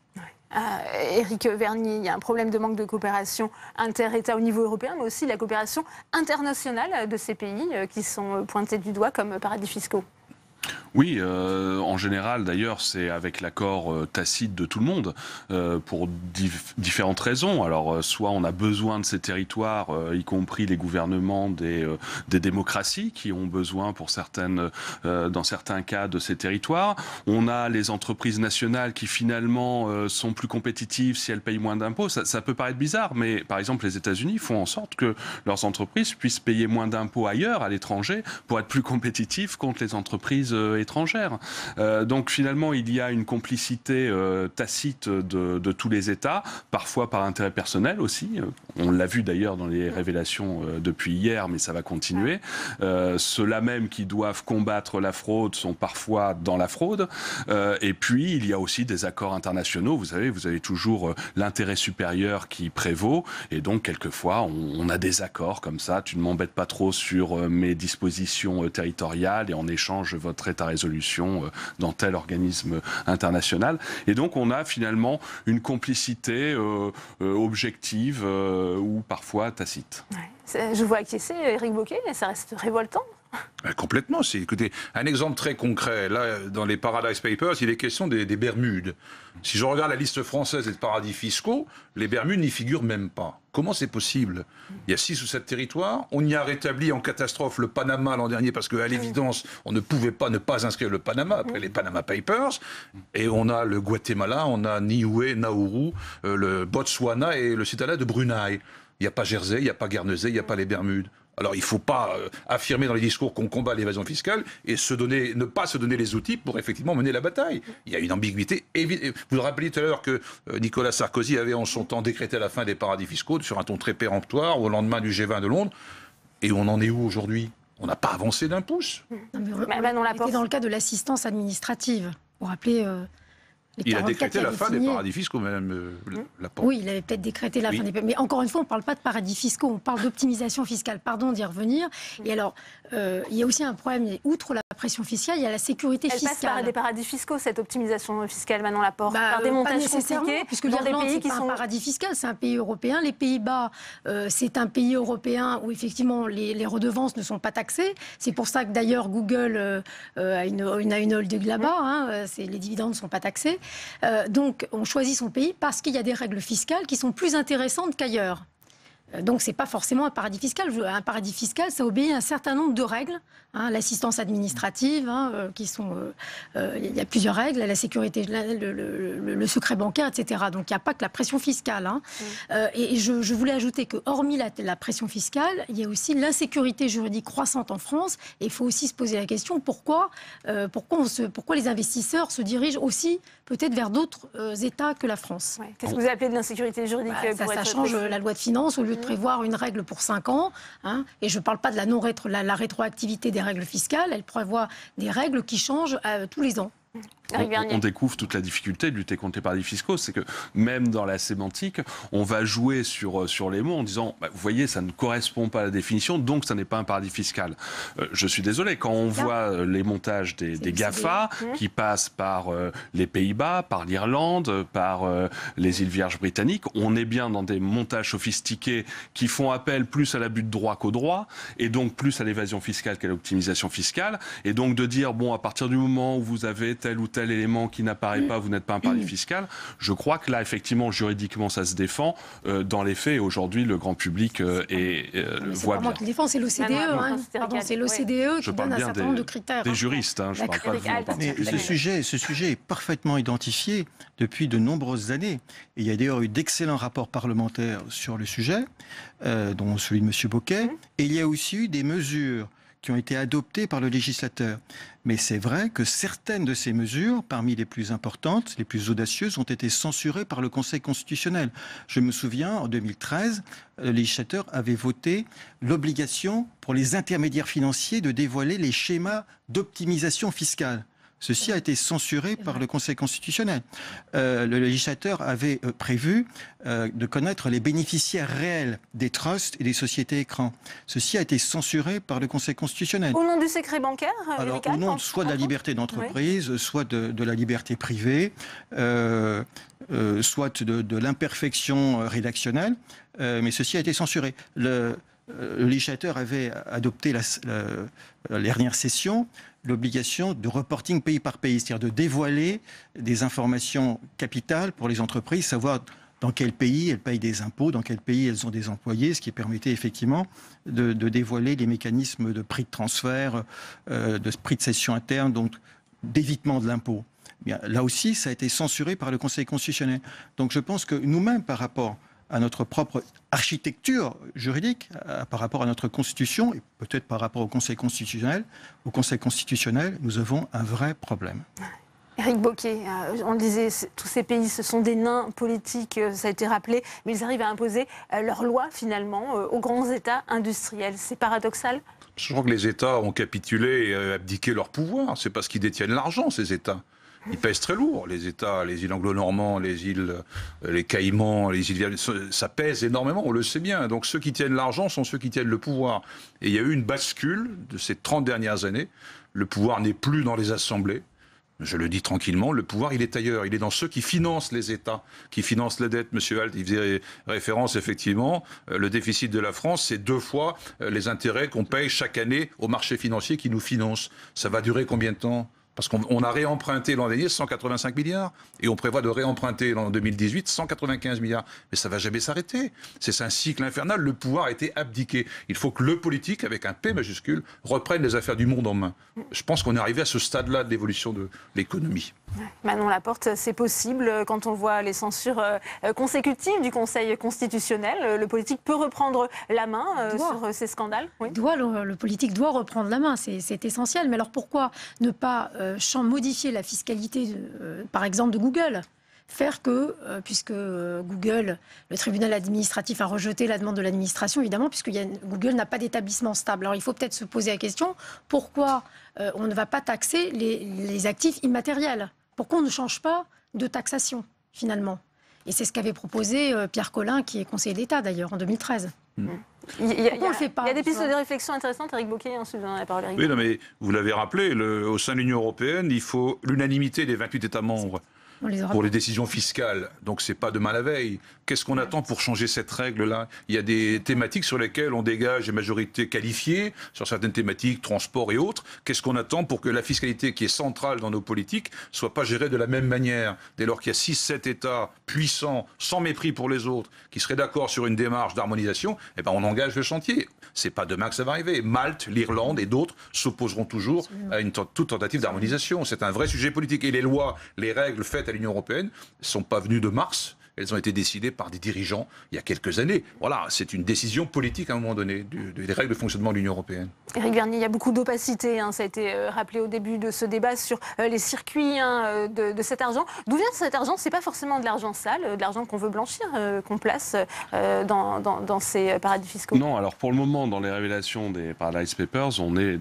Éric Vergny, il y a un problème de manque de coopération inter-État au niveau européen, mais aussi la coopération internationale de ces pays qui sont pointés du doigt comme paradis fiscaux. Oui, en général, d'ailleurs, c'est avec l'accord tacite de tout le monde, pour différentes raisons. Alors, soit on a besoin de ces territoires, y compris les gouvernements des démocraties, qui ont besoin, dans certains cas, de ces territoires. On a les entreprises nationales qui, finalement, sont plus compétitives si elles payent moins d'impôts. Ça peut paraître bizarre, mais, par exemple, les États-Unis font en sorte que leurs entreprises puissent payer moins d'impôts ailleurs, à l'étranger, pour être plus compétitifs contre les entreprises étrangères. Donc finalement, il y a une complicité tacite de tous les États, parfois par intérêt personnel aussi. On l'a vu d'ailleurs dans les révélations depuis hier, mais ça va continuer. Ceux-là même qui doivent combattre la fraude sont parfois dans la fraude. Et puis, il y a aussi des accords internationaux. Vous savez, vous avez toujours l'intérêt supérieur qui prévaut. Et donc, quelquefois, on a des accords comme ça. Tu ne m'embêtes pas trop sur mes dispositions territoriales et en échange, je voterai ta résolution dans tel organisme international. Et donc, on a finalement une complicité objective ou parfois tacite. Ouais. Je vois acquiescer Éric Bocquet, mais ça reste révoltant. Complètement. Écoutez, un exemple très concret. Là, dans les Paradise Papers, il est question des Bermudes. Si je regarde la liste française des paradis fiscaux, les Bermudes n'y figurent même pas. Comment c'est possible? Il y a 6 ou 7 territoires. On y a rétabli en catastrophe le Panama l'an dernier parce qu'à l'évidence, on ne pouvait pas ne pas inscrire le Panama après les Panama Papers. Et on a le Guatemala, on a Niue, Nauru, le Botswana et le Citala de Brunei. Il n'y a pas Jersey, il n'y a pas Guernesey, il n'y a pas les Bermudes. Alors, il ne faut pas affirmer dans les discours qu'on combat l'évasion fiscale et ne pas se donner les outils pour effectivement mener la bataille. Il y a une ambiguïté évidente. Vous vous rappelez tout à l'heure que Nicolas Sarkozy avait en son temps décrété la fin des paradis fiscaux sur un ton très péremptoire au lendemain du G20 de Londres. Et on en est où aujourd'hui? On n'a pas avancé d'un pouce. On était dans le cas de l'assistance administrative. Vous vous rappelez il a décrété la fin des paradis fiscaux, Madame Laporte. Oui, il avait peut-être décrété la fin des... Mais encore une fois, on ne parle pas de paradis fiscaux, on parle d'optimisation fiscale. Pardon d'y revenir. Et alors, il y a aussi un problème, outre la pression fiscale, il y a la sécurité fiscale. Elle passe par des paradis fiscaux, cette optimisation fiscale, Manon Laporte, par des montages compliqués, puisque l'Irlande, c'est pas un paradis fiscal, c'est un pays européen. Les Pays-Bas, c'est un pays européen où effectivement les redevances ne sont pas taxées. C'est pour ça que d'ailleurs Google a une holding là-bas. Les dividendes ne sont pas taxés. Donc on choisit son pays parce qu'il y a des règles fiscales qui sont plus intéressantes qu'ailleurs. Donc ce n'est pas forcément un paradis fiscal. Un paradis fiscal, ça obéit à un certain nombre de règles. L'assistance administrative, qui sont... il y a plusieurs règles, la sécurité, le secret bancaire, etc. Donc il n'y a pas que la pression fiscale. Et je voulais ajouter que hormis la pression fiscale, il y a aussi l'insécurité juridique croissante en France. Et il faut aussi se poser la question pourquoi les investisseurs se dirigent aussi peut-être vers d'autres États que la France. Ouais. Qu'est-ce que vous appelez de l'insécurité juridique? Ça change la loi de finances. Au lieu de prévoir une règle pour 5 ans, et je ne parle pas de la rétroactivité des règles fiscales, elle prévoit des règles qui changent tous les ans. On découvre toute la difficulté de lutter contre les paradis fiscaux, c'est que même dans la sémantique, on va jouer sur les mots en disant, vous voyez, ça ne correspond pas à la définition, donc ça n'est pas un paradis fiscal. Je suis désolé, quand on voit les montages des GAFA qui passent par les Pays-Bas, par l'Irlande, par les îles Vierges britanniques, on est bien dans des montages sophistiqués qui font appel plus à l'abus de droit qu'au droit, et donc plus à l'évasion fiscale qu'à l'optimisation fiscale, et donc de dire, bon, à partir du moment où vous avez tel ou tel élément qui n'apparaît pas, vous n'êtes pas un paradis fiscal. Je crois que là, effectivement, juridiquement, ça se défend. Dans les faits, aujourd'hui, le grand public voit bien. C'est pas moi qui le défends, c'est l'OCDE. C'est l'OCDE qui donne un certain nombre de critères. Des juristes, je ne parle pas de vous. Mais ce sujet est parfaitement identifié depuis de nombreuses années. Et il y a d'ailleurs eu d'excellents rapports parlementaires sur le sujet, dont celui de M. Bocquet. Et il y a aussi eu des mesures qui ont été adoptées par le législateur. Mais c'est vrai que certaines de ces mesures, parmi les plus importantes, les plus audacieuses, ont été censurées par le Conseil constitutionnel. Je me souviens, en 2013, le législateur avait voté l'obligation pour les intermédiaires financiers de dévoiler les schémas d'optimisation fiscale. Ceci a été censuré par le Conseil constitutionnel. Le législateur avait prévu de connaître les bénéficiaires réels des trusts et des sociétés écrans. Ceci a été censuré par le Conseil constitutionnel. Au nom du secret bancaire, alors, au nom soit de la liberté d'entreprise, soit de la liberté privée, soit de l'imperfection rédactionnelle, mais ceci a été censuré. Le législateur avait adopté la dernière session l'obligation de reporting pays par pays, c'est-à-dire de dévoiler des informations capitales pour les entreprises, savoir dans quel pays elles payent des impôts, dans quel pays elles ont des employés, ce qui permettait effectivement de dévoiler les mécanismes de prix de transfert, de prix de cession interne, donc d'évitement de l'impôt. Bien, là aussi, ça a été censuré par le Conseil constitutionnel. Donc je pense que nous-mêmes, par rapport à notre propre architecture juridique, par rapport à notre Constitution, et peut-être par rapport au Conseil constitutionnel, nous avons un vrai problème. Éric Bocquet, on le disait, tous ces pays, ce sont des nains politiques, ça a été rappelé, mais ils arrivent à imposer leurs lois, finalement, aux grands États industriels. C'est paradoxal ? Je crois que les États ont capitulé et abdiqué leur pouvoir. C'est parce qu'ils détiennent l'argent, ces États. Ils pèsent très lourd, les États, les îles Anglo-Normands, les Caïmans, les îles... Ça pèse énormément, on le sait bien. Donc ceux qui tiennent l'argent sont ceux qui tiennent le pouvoir. Et il y a eu une bascule de ces 30 dernières années. Le pouvoir n'est plus dans les assemblées. Je le dis tranquillement, le pouvoir, il est ailleurs. Il est dans ceux qui financent les États, qui financent la dette. Monsieur Alt, il faisait référence, effectivement. Le déficit de la France, c'est 2 fois les intérêts qu'on paye chaque année aux marchés financiers qui nous financent. Ça va durer combien de temps ? Parce qu'on a réemprunté l'an dernier 185 milliards et on prévoit de réemprunter en 2018 195 milliards. Mais ça ne va jamais s'arrêter. C'est un cycle infernal. Le pouvoir a été abdiqué. Il faut que le politique, avec un P majuscule, reprenne les affaires du monde en main. Je pense qu'on est arrivé à ce stade-là de l'évolution de l'économie. Manon Laporte, c'est possible quand on voit les censures consécutives du Conseil constitutionnel. Le politique peut reprendre la main sur ces scandales. Oui. Le politique doit reprendre la main, c'est essentiel. Mais alors pourquoi ne pas modifier la fiscalité, par exemple, de Google ? Faire que, puisque Google, le tribunal administratif a rejeté la demande de l'administration, évidemment, puisque Google n'a pas d'établissement stable. Alors il faut peut-être se poser la question, pourquoi on ne va pas taxer les actifs immatériels ? Pourquoi on ne change pas de taxation, finalement ? Et c'est ce qu'avait proposé Pierre Collin, qui est conseiller d'État, d'ailleurs, en 2013. Il y a des pistes de réflexion intéressantes, Éric Bocquet, ensuite dans la parole. Oui, non, mais vous l'avez rappelé, au sein de l'Union européenne, il faut l'unanimité des 28 États membres pour les décisions fiscales. Donc c'est pas demain la veille. Qu'est-ce qu'on attend pour changer cette règle-là ? Il y a des thématiques sur lesquelles on dégage des majorités qualifiées, sur certaines thématiques, transport et autres. Qu'est-ce qu'on attend pour que la fiscalité qui est centrale dans nos politiques soit pas gérée de la même manière ? Dès lors qu'il y a 6-7 États puissants, sans mépris pour les autres, qui seraient d'accord sur une démarche d'harmonisation, eh ben on engage le chantier. C'est pas demain que ça va arriver. Malte, l'Irlande et d'autres s'opposeront toujours à toute tentative d'harmonisation. C'est un vrai sujet politique. Et les lois, les règles faites à l'Union européenne ne sont pas venues de Mars. Elles ont été décidées par des dirigeants il y a quelques années. Voilà, c'est une décision politique à un moment donné, des règles de fonctionnement de l'Union européenne. Éric Vergniet, il y a beaucoup d'opacité, ça a été rappelé au début de ce débat sur les circuits de cet argent. D'où vient cet argent ? C'est pas forcément de l'argent sale, de l'argent qu'on veut blanchir, qu'on place dans ces paradis fiscaux. Non, alors pour le moment, dans les révélations des Paradise Papers, on est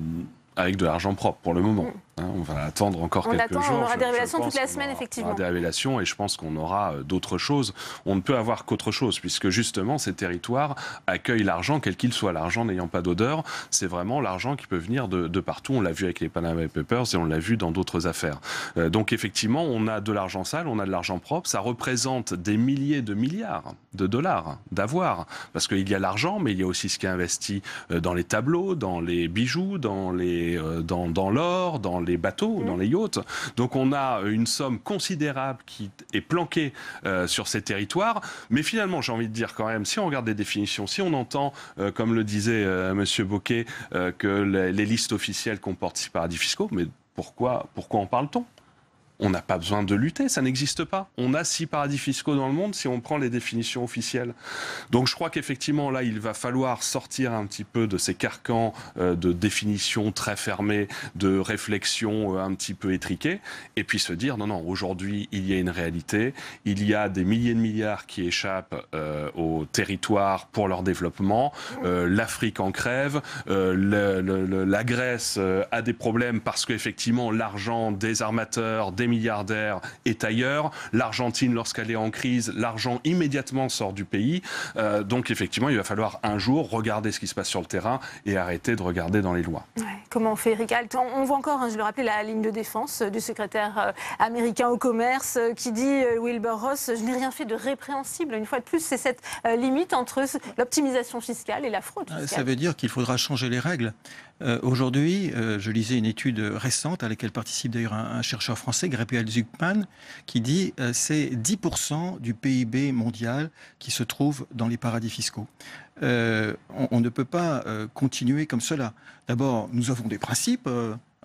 avec de l'argent propre pour le moment. On va attendre encore quelques jours. On aura des révélations toute la semaine, effectivement. On aura des révélations et je pense qu'on aura d'autres choses. On ne peut avoir qu'autre chose, puisque justement, ces territoires accueillent l'argent, quel qu'il soit. L'argent n'ayant pas d'odeur, c'est vraiment l'argent qui peut venir de partout. On l'a vu avec les Panama Papers et on l'a vu dans d'autres affaires. Donc effectivement, on a de l'argent sale, on a de l'argent propre. Ça représente des milliers de milliards de dollars d'avoir. Parce qu'il y a l'argent, mais il y a aussi ce qui est investi dans les tableaux, dans les bijoux, dans l'or, dans les bateaux, dans les yachts. Donc on a une somme considérable qui est planquée sur ces territoires. Mais finalement, j'ai envie de dire quand même, si on regarde des définitions, si on entend, comme le disait Monsieur Bocquet, que les listes officielles comportent 6 paradis fiscaux, mais pourquoi en parle-t-on ? On n'a pas besoin de lutter, ça n'existe pas. On a 6 paradis fiscaux dans le monde si on prend les définitions officielles. Donc je crois qu'effectivement, là, il va falloir sortir un petit peu de ces carcans de définitions très fermées, de réflexions un petit peu étriquées, et puis se dire, non, aujourd'hui, il y a une réalité, il y a des milliers de milliards qui échappent au territoire pour leur développement, l'Afrique en crève, la Grèce a des problèmes parce qu'effectivement, l'argent des armateurs, des milliardaires est ailleurs. L'Argentine, lorsqu'elle est en crise, l'argent immédiatement sort du pays. Donc effectivement, il va falloir un jour regarder ce qui se passe sur le terrain et arrêter de regarder dans les lois. Ouais, comment on fait, Eric Alt? On voit encore, je le rappelais, la ligne de défense du secrétaire américain au commerce qui dit, Wilbur Ross, je n'ai rien fait de répréhensible. Une fois de plus, c'est cette limite entre l'optimisation fiscale et la fraude fiscale. Ça veut dire qu'il faudra changer les règles. Aujourd'hui, je lisais une étude récente à laquelle participe d'ailleurs un chercheur français, Gabriel Zucman, qui dit que c'est 10% du PIB mondial qui se trouve dans les paradis fiscaux. On ne peut pas continuer comme cela. D'abord, nous avons des principes.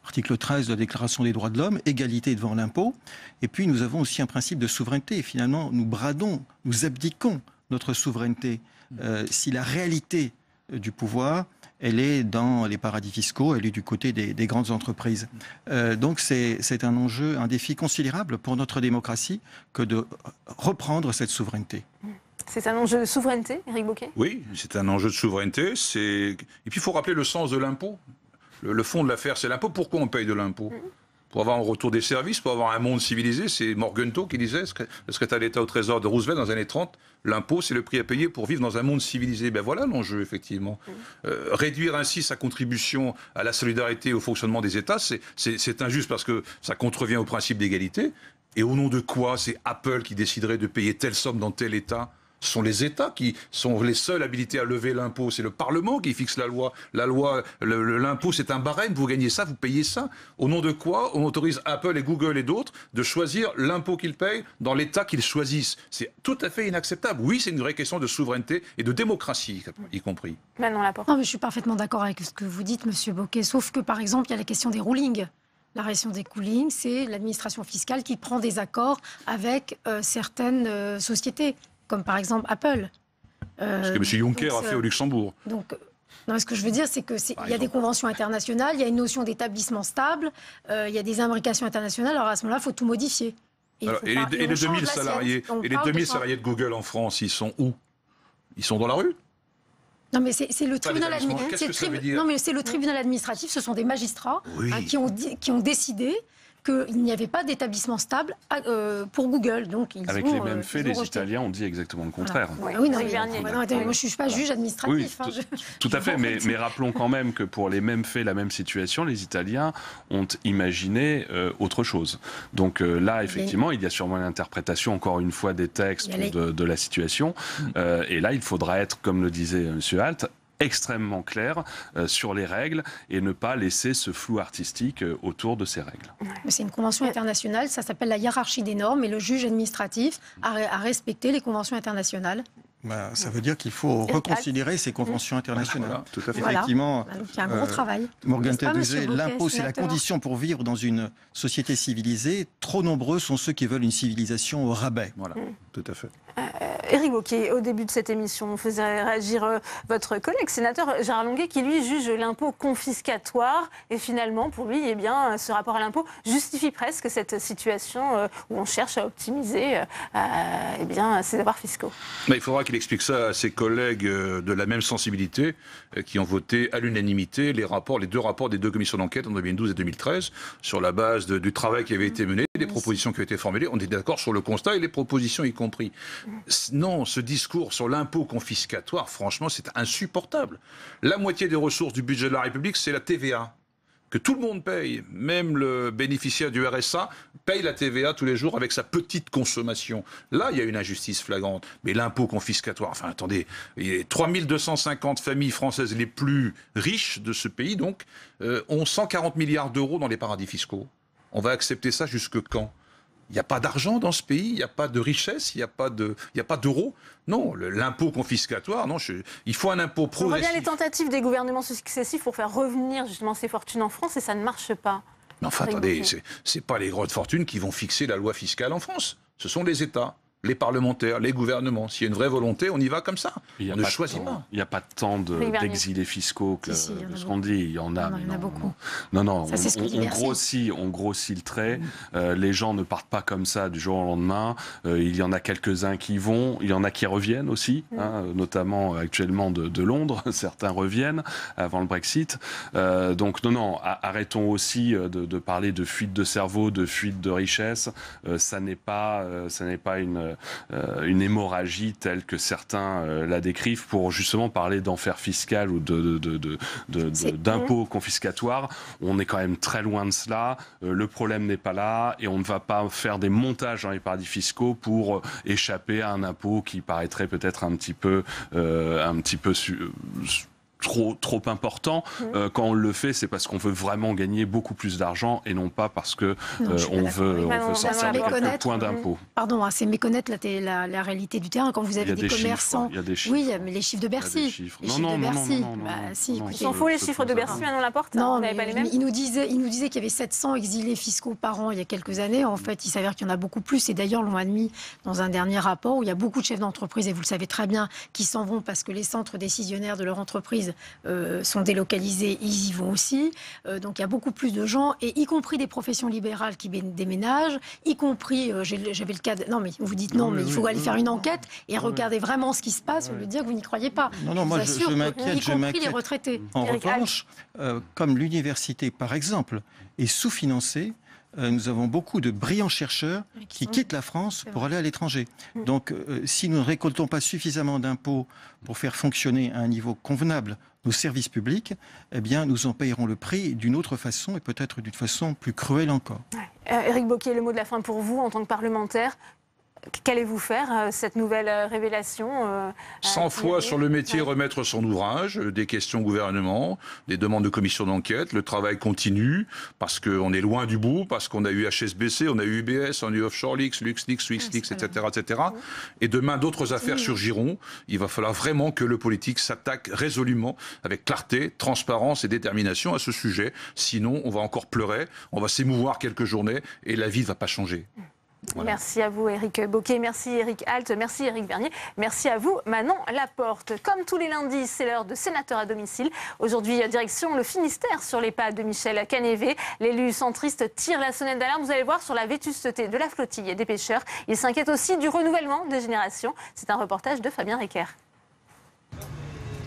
Article 13 de la Déclaration des droits de l'homme, égalité devant l'impôt. Et puis, nous avons aussi un principe de souveraineté. Et finalement, nous bradons, nous abdiquons notre souveraineté. Si la réalité du pouvoir, elle est dans les paradis fiscaux, elle est du côté des grandes entreprises. Donc c'est un enjeu, un défi considérable pour notre démocratie que de reprendre cette souveraineté. C'est un enjeu de souveraineté, Éric Bocquet? Oui, c'est un enjeu de souveraineté. Et puis il faut rappeler le sens de l'impôt. Le fond de l'affaire, c'est l'impôt. Pourquoi on paye de l'impôt? Pour avoir un retour des services, pour avoir un monde civilisé. C'est Morgenthau qui disait, le secrétaire d'État au Trésor de Roosevelt dans les années 30, l'impôt, c'est le prix à payer pour vivre dans un monde civilisé. Ben voilà l'enjeu, effectivement. Réduire ainsi sa contribution à la solidarité et au fonctionnement des États, c'est injuste parce que ça contrevient au principe d'égalité. Et au nom de quoi c'est Apple qui déciderait de payer telle somme dans tel État? Ce sont les États qui sont les seuls habilités à lever l'impôt. C'est le Parlement qui fixe la loi. La loi, l'impôt, c'est un barème. Vous gagnez ça, vous payez ça. Au nom de quoi on autorise Apple et Google et d'autres de choisir l'impôt qu'ils payent dans l'État qu'ils choisissent? C'est tout à fait inacceptable. Oui, c'est une vraie question de souveraineté et de démocratie, y compris. Manon Laporte. Non, mais je suis parfaitement d'accord avec ce que vous dites, Monsieur Bocquet. Sauf que, par exemple, il y a la question des rulings. La question des rulings, c'est l'administration fiscale qui prend des accords avec certaines sociétés, comme par exemple Apple. Ce que M. Juncker a fait au Luxembourg. Donc, non, ce que je veux dire, c'est qu'il y a des conventions internationales, il y a une notion d'établissement stable, il y a des imbrications internationales. Alors à ce moment-là, il faut tout modifier. Et les 2000 salariés, de Google en France, ils sont où? Ils sont dans la rue? Non, mais c'est le tribunal administratif. Non, mais c'est le tribunal administratif. Ce sont des magistrats qui ont décidé qu'il n'y avait pas d'établissement stable pour Google. Donc, avec les mêmes faits, les Italiens ont dit exactement le contraire. Voilà. Oui, non, moi je ne suis pas juge administratif. Oui, tout à fait, mais rappelons quand même que pour les mêmes faits, la même situation, les Italiens ont imaginé autre chose. Donc là, effectivement, il y a sûrement une interprétation, encore une fois, des textes de la situation. Et là, il faudra être, comme le disait M. Alt, extrêmement clair sur les règles et ne pas laisser ce flou artistique autour de ces règles. C'est une convention internationale, ça s'appelle la hiérarchie des normes et le juge administratif a respecté les conventions internationales. Ça veut dire qu'il faut reconsidérer ces conventions internationales. Voilà, tout à fait. Effectivement, donc il y a un gros travail. Morgenthau disait, l'impôt c'est la condition pour vivre dans une société civilisée. Trop nombreux sont ceux qui veulent une civilisation au rabais. Voilà, tout à fait. Éric Bocquet, au début de cette émission, on faisait réagir votre collègue sénateur Gérard Longuet qui lui juge l'impôt confiscatoire et finalement pour lui, eh bien, ce rapport à l'impôt justifie presque cette situation où on cherche à optimiser eh bien, ses avoirs fiscaux. Mais il faudra qu'il explique ça à ses collègues de la même sensibilité qui ont voté à l'unanimité les deux rapports des deux commissions d'enquête en 2012 et 2013 sur la base du travail qui avait été mené, des propositions qui ont été formulées. On est d'accord sur le constat et les propositions y compris. Non, ce discours sur l'impôt confiscatoire, franchement, c'est insupportable. La moitié des ressources du budget de la République, c'est la TVA, que tout le monde paye. Même le bénéficiaire du RSA paye la TVA tous les jours avec sa petite consommation. Là, il y a une injustice flagrante. Mais l'impôt confiscatoire, enfin, attendez, il y a 3250 familles françaises les plus riches de ce pays, donc, ont 140 milliards d'euros dans les paradis fiscaux. On va accepter ça jusque quand ? Il n'y a pas d'argent dans ce pays, il n'y a pas de richesse, il n'y a pas d'euros. Non, l'impôt confiscatoire, non, il faut un impôt progressif. On voit bien les tentatives des gouvernements successifs pour faire revenir justement ces fortunes en France et ça ne marche pas. Mais enfin, attendez, c'est pas les grandes fortunes qui vont fixer la loi fiscale en France. Ce sont les États, les parlementaires, les gouvernements. S'il y a une vraie volonté, on y va comme ça. On ne choisit pas. Il n'y a pas tant d'exilés fiscaux que ce qu'on dit. Il y en a. Il y en a beaucoup. Non, on grossit le trait. Les gens ne partent pas comme ça du jour au lendemain. Il y en a quelques-uns qui vont. Il y en a qui reviennent aussi, notamment actuellement de Londres. Certains reviennent avant le Brexit. Donc non, arrêtons aussi de parler de fuite de cerveau, de fuite de richesse. Ça n'est pas une hémorragie telle que certains la décrivent pour justement parler d'enfer fiscal ou d'impôts confiscatoires. On est quand même très loin de cela. Le problème n'est pas là et on ne va pas faire des montages dans les paradis fiscaux pour échapper à un impôt qui paraîtrait peut-être un petit peu trop important. Quand on le fait, c'est parce qu'on veut vraiment gagner beaucoup plus d'argent et non pas parce que on veut sortir de quelques points d'impôt. Pardon, c'est méconnaître la réalité du terrain. Quand vous avez des commerçants... Il y a des chiffres. Oui, mais les chiffres de Bercy. Non. On s'en fout les chiffres de Bercy, Manon Laporte. Non, vous n'avez pas les mêmes. Il nous disait qu'il y avait 700 exilés fiscaux par an il y a quelques années. En fait, il s'avère qu'il y en a beaucoup plus. Et d'ailleurs, l'ont admis dans un dernier rapport où il y a beaucoup de chefs d'entreprise, et vous le savez très bien, qui s'en vont parce que les centres décisionnaires de leur entreprise sont délocalisés, ils y vont aussi. Donc il y a beaucoup plus de gens, et y compris des professions libérales qui déménagent, y compris, j'avais le cas de... Non, mais vous dites non, mais il faut aller faire une enquête et regarder vraiment ce qui se passe, au lieu de dire que vous n'y croyez pas. Non, moi je m'inquiète. Y compris les retraités. En revanche, comme l'université, par exemple, est sous-financée, nous avons beaucoup de brillants chercheurs qui quittent la France pour aller à l'étranger. Donc, si nous ne récoltons pas suffisamment d'impôts pour faire fonctionner à un niveau convenable nos services publics, eh bien, nous en payerons le prix d'une autre façon et peut-être d'une façon plus cruelle encore. Éric Bocquet, le mot de la fin pour vous en tant que parlementaire. Qu'allez-vous faire, cette nouvelle révélation 100 fois sur le métier, remettre son ouvrage, des questions au gouvernement, des demandes de commission d'enquête, le travail continue, parce qu'on est loin du bout, parce qu'on a eu HSBC, on a eu UBS, on a eu Offshore Leaks, LuxLeaks, SwissLeaks, etc. Et demain, d'autres affaires surgiront. Il va falloir vraiment que le politique s'attaque résolument, avec clarté, transparence et détermination à ce sujet. Sinon, on va encore pleurer, on va s'émouvoir quelques journées, et la vie ne va pas changer. Voilà. Merci à vous, Éric Bocquet. Merci, Éric Alt. Merci, Éric Vergnier. Merci à vous, Manon Laporte. Comme tous les lundis, c'est l'heure de sénateur à domicile. Aujourd'hui, direction le Finistère, sur les pas de Michel Canévet. L'élu centriste tire la sonnette d'alarme. Vous allez voir, sur la vétusteté de la flottille et des pêcheurs. Il s'inquiète aussi du renouvellement des générations. C'est un reportage de Fabien Recker.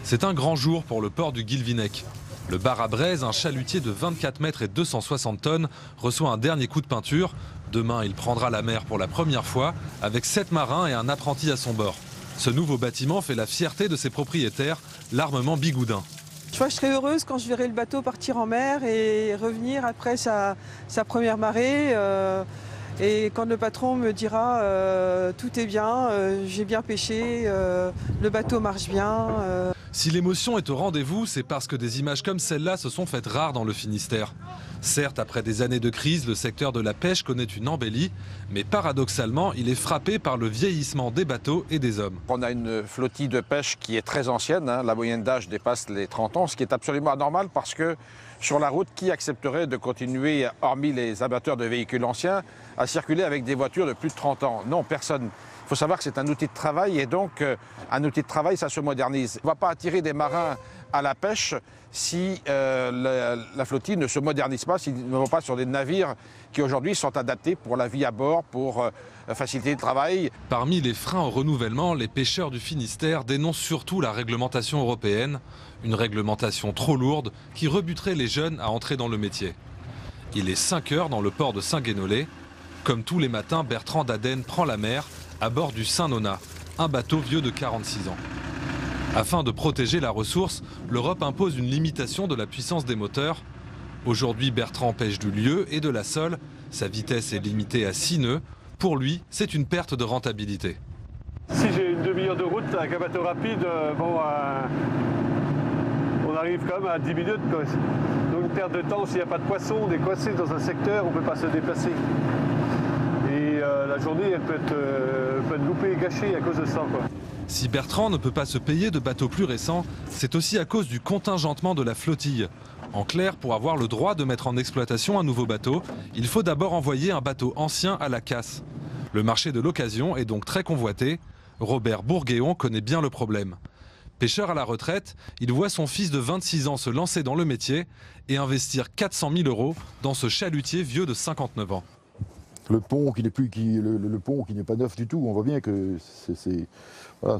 C'est un grand jour pour le port du Guilvinec. Le bar à Braise, un chalutier de 24 mètres et 260 tonnes, reçoit un dernier coup de peinture. Demain, il prendra la mer pour la première fois, avec 7 marins et un apprenti à son bord. Ce nouveau bâtiment fait la fierté de ses propriétaires, l'armement Bigoudin. Je crois que je serai heureuse quand je verrai le bateau partir en mer et revenir après sa première marée. Et quand le patron me dira tout est bien, j'ai bien pêché, le bateau marche bien. Si l'émotion est au rendez-vous, c'est parce que des images comme celle-là se sont faites rares dans le Finistère. Certes, après des années de crise, le secteur de la pêche connaît une embellie, mais paradoxalement, il est frappé par le vieillissement des bateaux et des hommes. On a une flottille de pêche qui est très ancienne, la moyenne d'âge dépasse les 30 ans, ce qui est absolument anormal parce que sur la route, qui accepterait de continuer, hormis les amateurs de véhicules anciens, à circuler avec des voitures de plus de 30 ans? Non, personne. Il faut savoir que c'est un outil de travail et donc un outil de travail, ça se modernise. On ne va pas attirer des marins à la pêche si la flottille ne se modernise pas, s'ils ne vont pas sur des navires qui aujourd'hui sont adaptés pour la vie à bord, pour faciliter le travail. Parmi les freins au renouvellement, les pêcheurs du Finistère dénoncent surtout la réglementation européenne, une réglementation trop lourde qui rebuterait les jeunes à entrer dans le métier. Il est 5 heures dans le port de Saint-Guénolé. Comme tous les matins, Bertrand Daden prend la mer à bord du Saint-Nona, un bateau vieux de 46 ans. Afin de protéger la ressource, l'Europe impose une limitation de la puissance des moteurs. Aujourd'hui, Bertrand pêche du lieu et de la sole. Sa vitesse est limitée à 6 nœuds. Pour lui, c'est une perte de rentabilité. Si j'ai une demi-heure de route avec un bateau rapide, on arrive quand même à 10 minutes. Donc une perte de temps, s'il n'y a pas de poisson, on est coincé dans un secteur, on ne peut pas se déplacer. Et la journée, elle peut être loupée et gâchée à cause de ça. Si Bertrand ne peut pas se payer de bateaux plus récents, c'est aussi à cause du contingentement de la flottille. En clair, pour avoir le droit de mettre en exploitation un nouveau bateau, il faut d'abord envoyer un bateau ancien à la casse. Le marché de l'occasion est donc très convoité. Robert Bourguéon connaît bien le problème. Pêcheur à la retraite, il voit son fils de 26 ans se lancer dans le métier et investir 400 000 € dans ce chalutier vieux de 59 ans. Le pont qui n'est plus le pont qui n'est pas neuf du tout, on voit bien que voilà,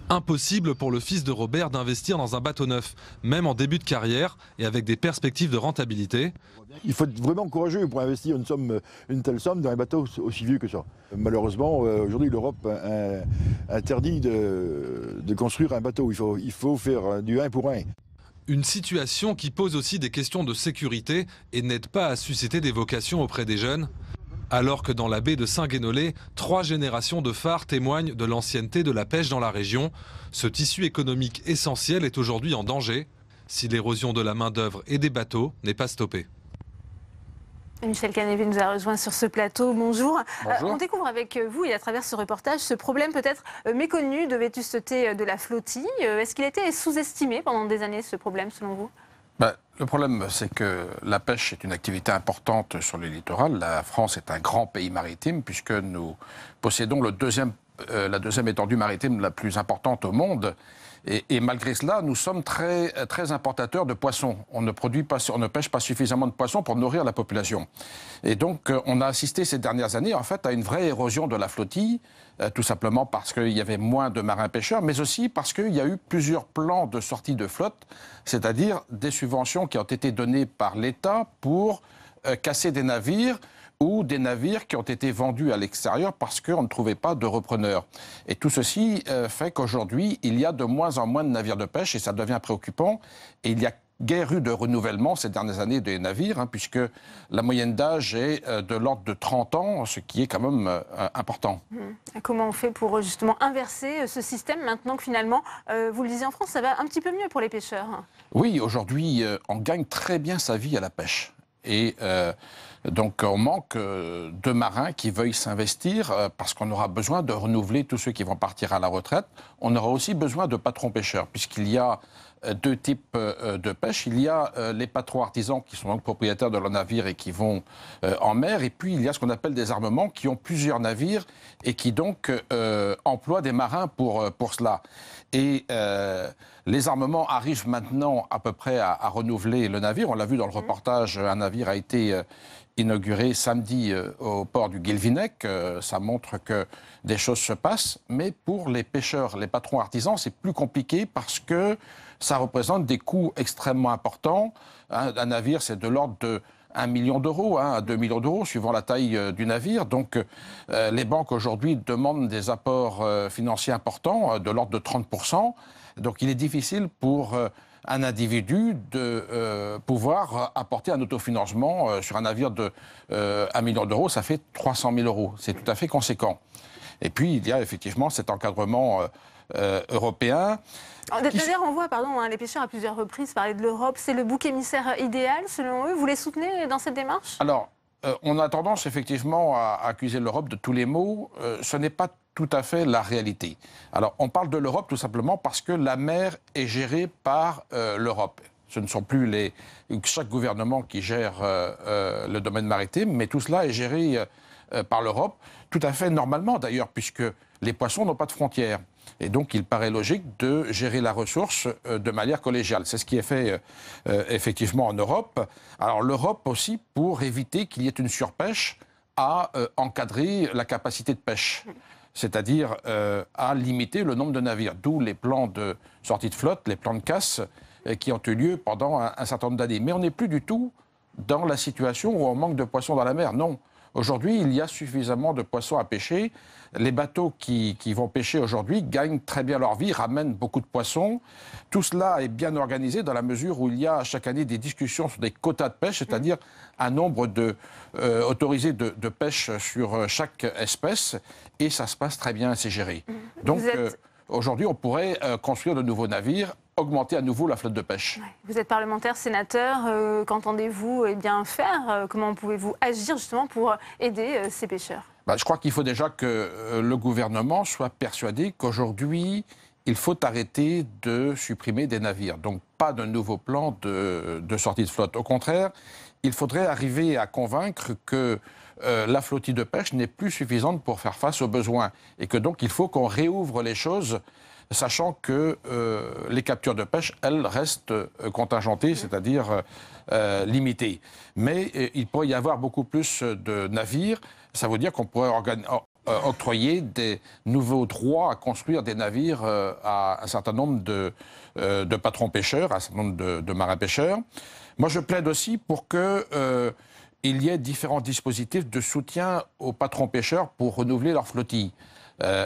Impossible pour le fils de Robert d'investir dans un bateau neuf, même en début de carrière et avec des perspectives de rentabilité. Il faut être vraiment courageux pour investir une telle somme dans un bateau aussi vieux que ça. Malheureusement, aujourd'hui, l'Europe interdit de construire un bateau. Il faut faire du 1 pour 1. Une situation qui pose aussi des questions de sécurité et n'aide pas à susciter des vocations auprès des jeunes. Alors que dans la baie de Saint-Guénolé, 3 générations de phares témoignent de l'ancienneté de la pêche dans la région. Ce tissu économique essentiel est aujourd'hui en danger si l'érosion de la main-d'œuvre et des bateaux n'est pas stoppée. Michel Canévé nous a rejoint sur ce plateau. Bonjour. Bonjour. On découvre avec vous et à travers ce reportage ce problème peut-être méconnu de vétusteté de la flottille. Est-ce qu'il a été sous-estimé pendant des années, ce problème, selon vous ? Le problème, c'est que la pêche est une activité importante sur le littoral. La France est un grand pays maritime puisque nous possédons la deuxième étendue maritime la plus importante au monde. Et malgré cela, nous sommes très, très importateurs de poissons. On ne pêche pas suffisamment de poissons pour nourrir la population. Et donc, on a assisté ces dernières années, en fait, à une vraie érosion de la flottille, tout simplement parce qu'il y avait moins de marins-pêcheurs, mais aussi parce qu'il y a eu plusieurs plans de sortie de flotte, c'est-à-dire des subventions qui ont été données par l'État pour casser des navires, ou des navires qui ont été vendus à l'extérieur parce qu'on ne trouvait pas de repreneurs. Et tout ceci fait qu'aujourd'hui, il y a de moins en moins de navires de pêche et ça devient préoccupant. Et il y a guère eu de renouvellement ces dernières années des navires, puisque la moyenne d'âge est de l'ordre de 30 ans, ce qui est quand même important. Comment on fait pour justement inverser ce système maintenant que finalement, vous le disiez en France, ça va un petit peu mieux pour les pêcheurs? Oui, aujourd'hui, on gagne très bien sa vie à la pêche. Et donc on manque de marins qui veuillent s'investir parce qu'on aura besoin de renouveler tous ceux qui vont partir à la retraite. On aura aussi besoin de patrons pêcheurs puisqu'il y a 2 types de pêche. Il y a les patrons artisans qui sont donc propriétaires de leurs navires et qui vont en mer. Et puis il y a ce qu'on appelle des armements qui ont plusieurs navires et qui donc emploient des marins pour cela. Et les armements arrivent maintenant à peu près à renouveler le navire. On l'a vu dans le reportage, un navire a été inauguré samedi au port du Guilvinec. Ça montre que des choses se passent. Mais pour les pêcheurs, les patrons artisans, c'est plus compliqué parce que ça représente des coûts extrêmement importants. Un navire, c'est de l'ordre de 1 million d'euros, à 2 millions d'euros, suivant la taille du navire. Donc, les banques aujourd'hui demandent des apports financiers importants, de l'ordre de 30%. Donc, il est difficile pour un individu de pouvoir apporter un autofinancement sur un navire de 1 million d'euros. Ça fait 300 000 euros. C'est tout à fait conséquent. Et puis, il y a effectivement cet encadrement européen. D'ailleurs, on voit les pêcheurs à plusieurs reprises parler de l'Europe. C'est le bouc émissaire idéal, selon eux. Vous les soutenez dans cette démarche? Alors, on a tendance effectivement à accuser l'Europe de tous les maux. Ce n'est pas tout à fait la réalité. Alors, on parle de l'Europe tout simplement parce que la mer est gérée par l'Europe. Ce ne sont plus chaque gouvernement qui gère le domaine maritime, mais tout cela est géré par l'Europe, tout à fait normalement d'ailleurs, puisque les poissons n'ont pas de frontières. Et donc, il paraît logique de gérer la ressource de manière collégiale. C'est ce qui est fait effectivement en Europe. Alors, l'Europe aussi, pour éviter qu'il y ait une surpêche, a encadré la capacité de pêche. C'est-à-dire à limiter le nombre de navires. D'où les plans de sortie de flotte, les plans de casse qui ont eu lieu pendant un certain nombre d'années. Mais on n'est plus du tout dans la situation où on manque de poissons dans la mer. Non. Aujourd'hui, il y a suffisamment de poissons à pêcher. Les bateaux qui vont pêcher aujourd'hui gagnent très bien leur vie, ramènent beaucoup de poissons. Tout cela est bien organisé dans la mesure où il y a chaque année des discussions sur des quotas de pêche, c'est-à-dire un nombre autorisé de pêche sur chaque espèce. Et ça se passe très bien, c'est géré. Donc aujourd'hui, on pourrait construire de nouveaux navires, augmenter à nouveau la flotte de pêche. Vous êtes parlementaire, sénateur, qu'entendez-vous faire? Comment pouvez-vous agir justement pour aider ces pêcheurs? Je crois qu'il faut déjà que le gouvernement soit persuadé qu'aujourd'hui, il faut arrêter de supprimer des navires. Donc pas de nouveau plan de sortie de flotte. Au contraire, il faudrait arriver à convaincre que la flottille de pêche n'est plus suffisante pour faire face aux besoins. Et que donc il faut qu'on réouvre les choses, sachant que les captures de pêche, elles, restent contingentées, c'est-à-dire limitées. Mais il pourrait y avoir beaucoup plus de navires. Ça veut dire qu'on pourrait octroyer des nouveaux droits à construire des navires à un certain nombre de patrons pêcheurs, à un certain nombre de marins pêcheurs. Moi, je plaide aussi pour que il y ait différents dispositifs de soutien aux patrons pêcheurs pour renouveler leur flottille.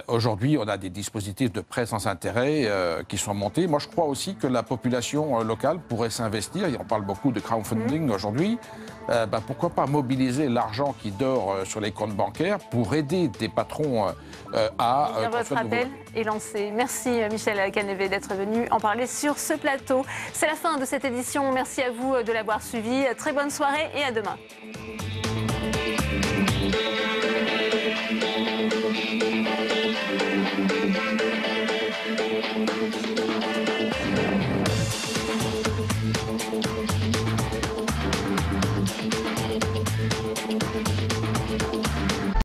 Aujourd'hui, on a des dispositifs de prêts sans intérêt qui sont montés. Moi, je crois aussi que la population locale pourrait s'investir. On parle beaucoup de crowdfunding aujourd'hui. Pourquoi pas mobiliser l'argent qui dort sur les comptes bancaires pour aider des patrons à... votre appel est lancé. Merci Michel Canévet d'être venu en parler sur ce plateau. C'est la fin de cette édition. Merci à vous de l'avoir suivi. Très bonne soirée et à demain.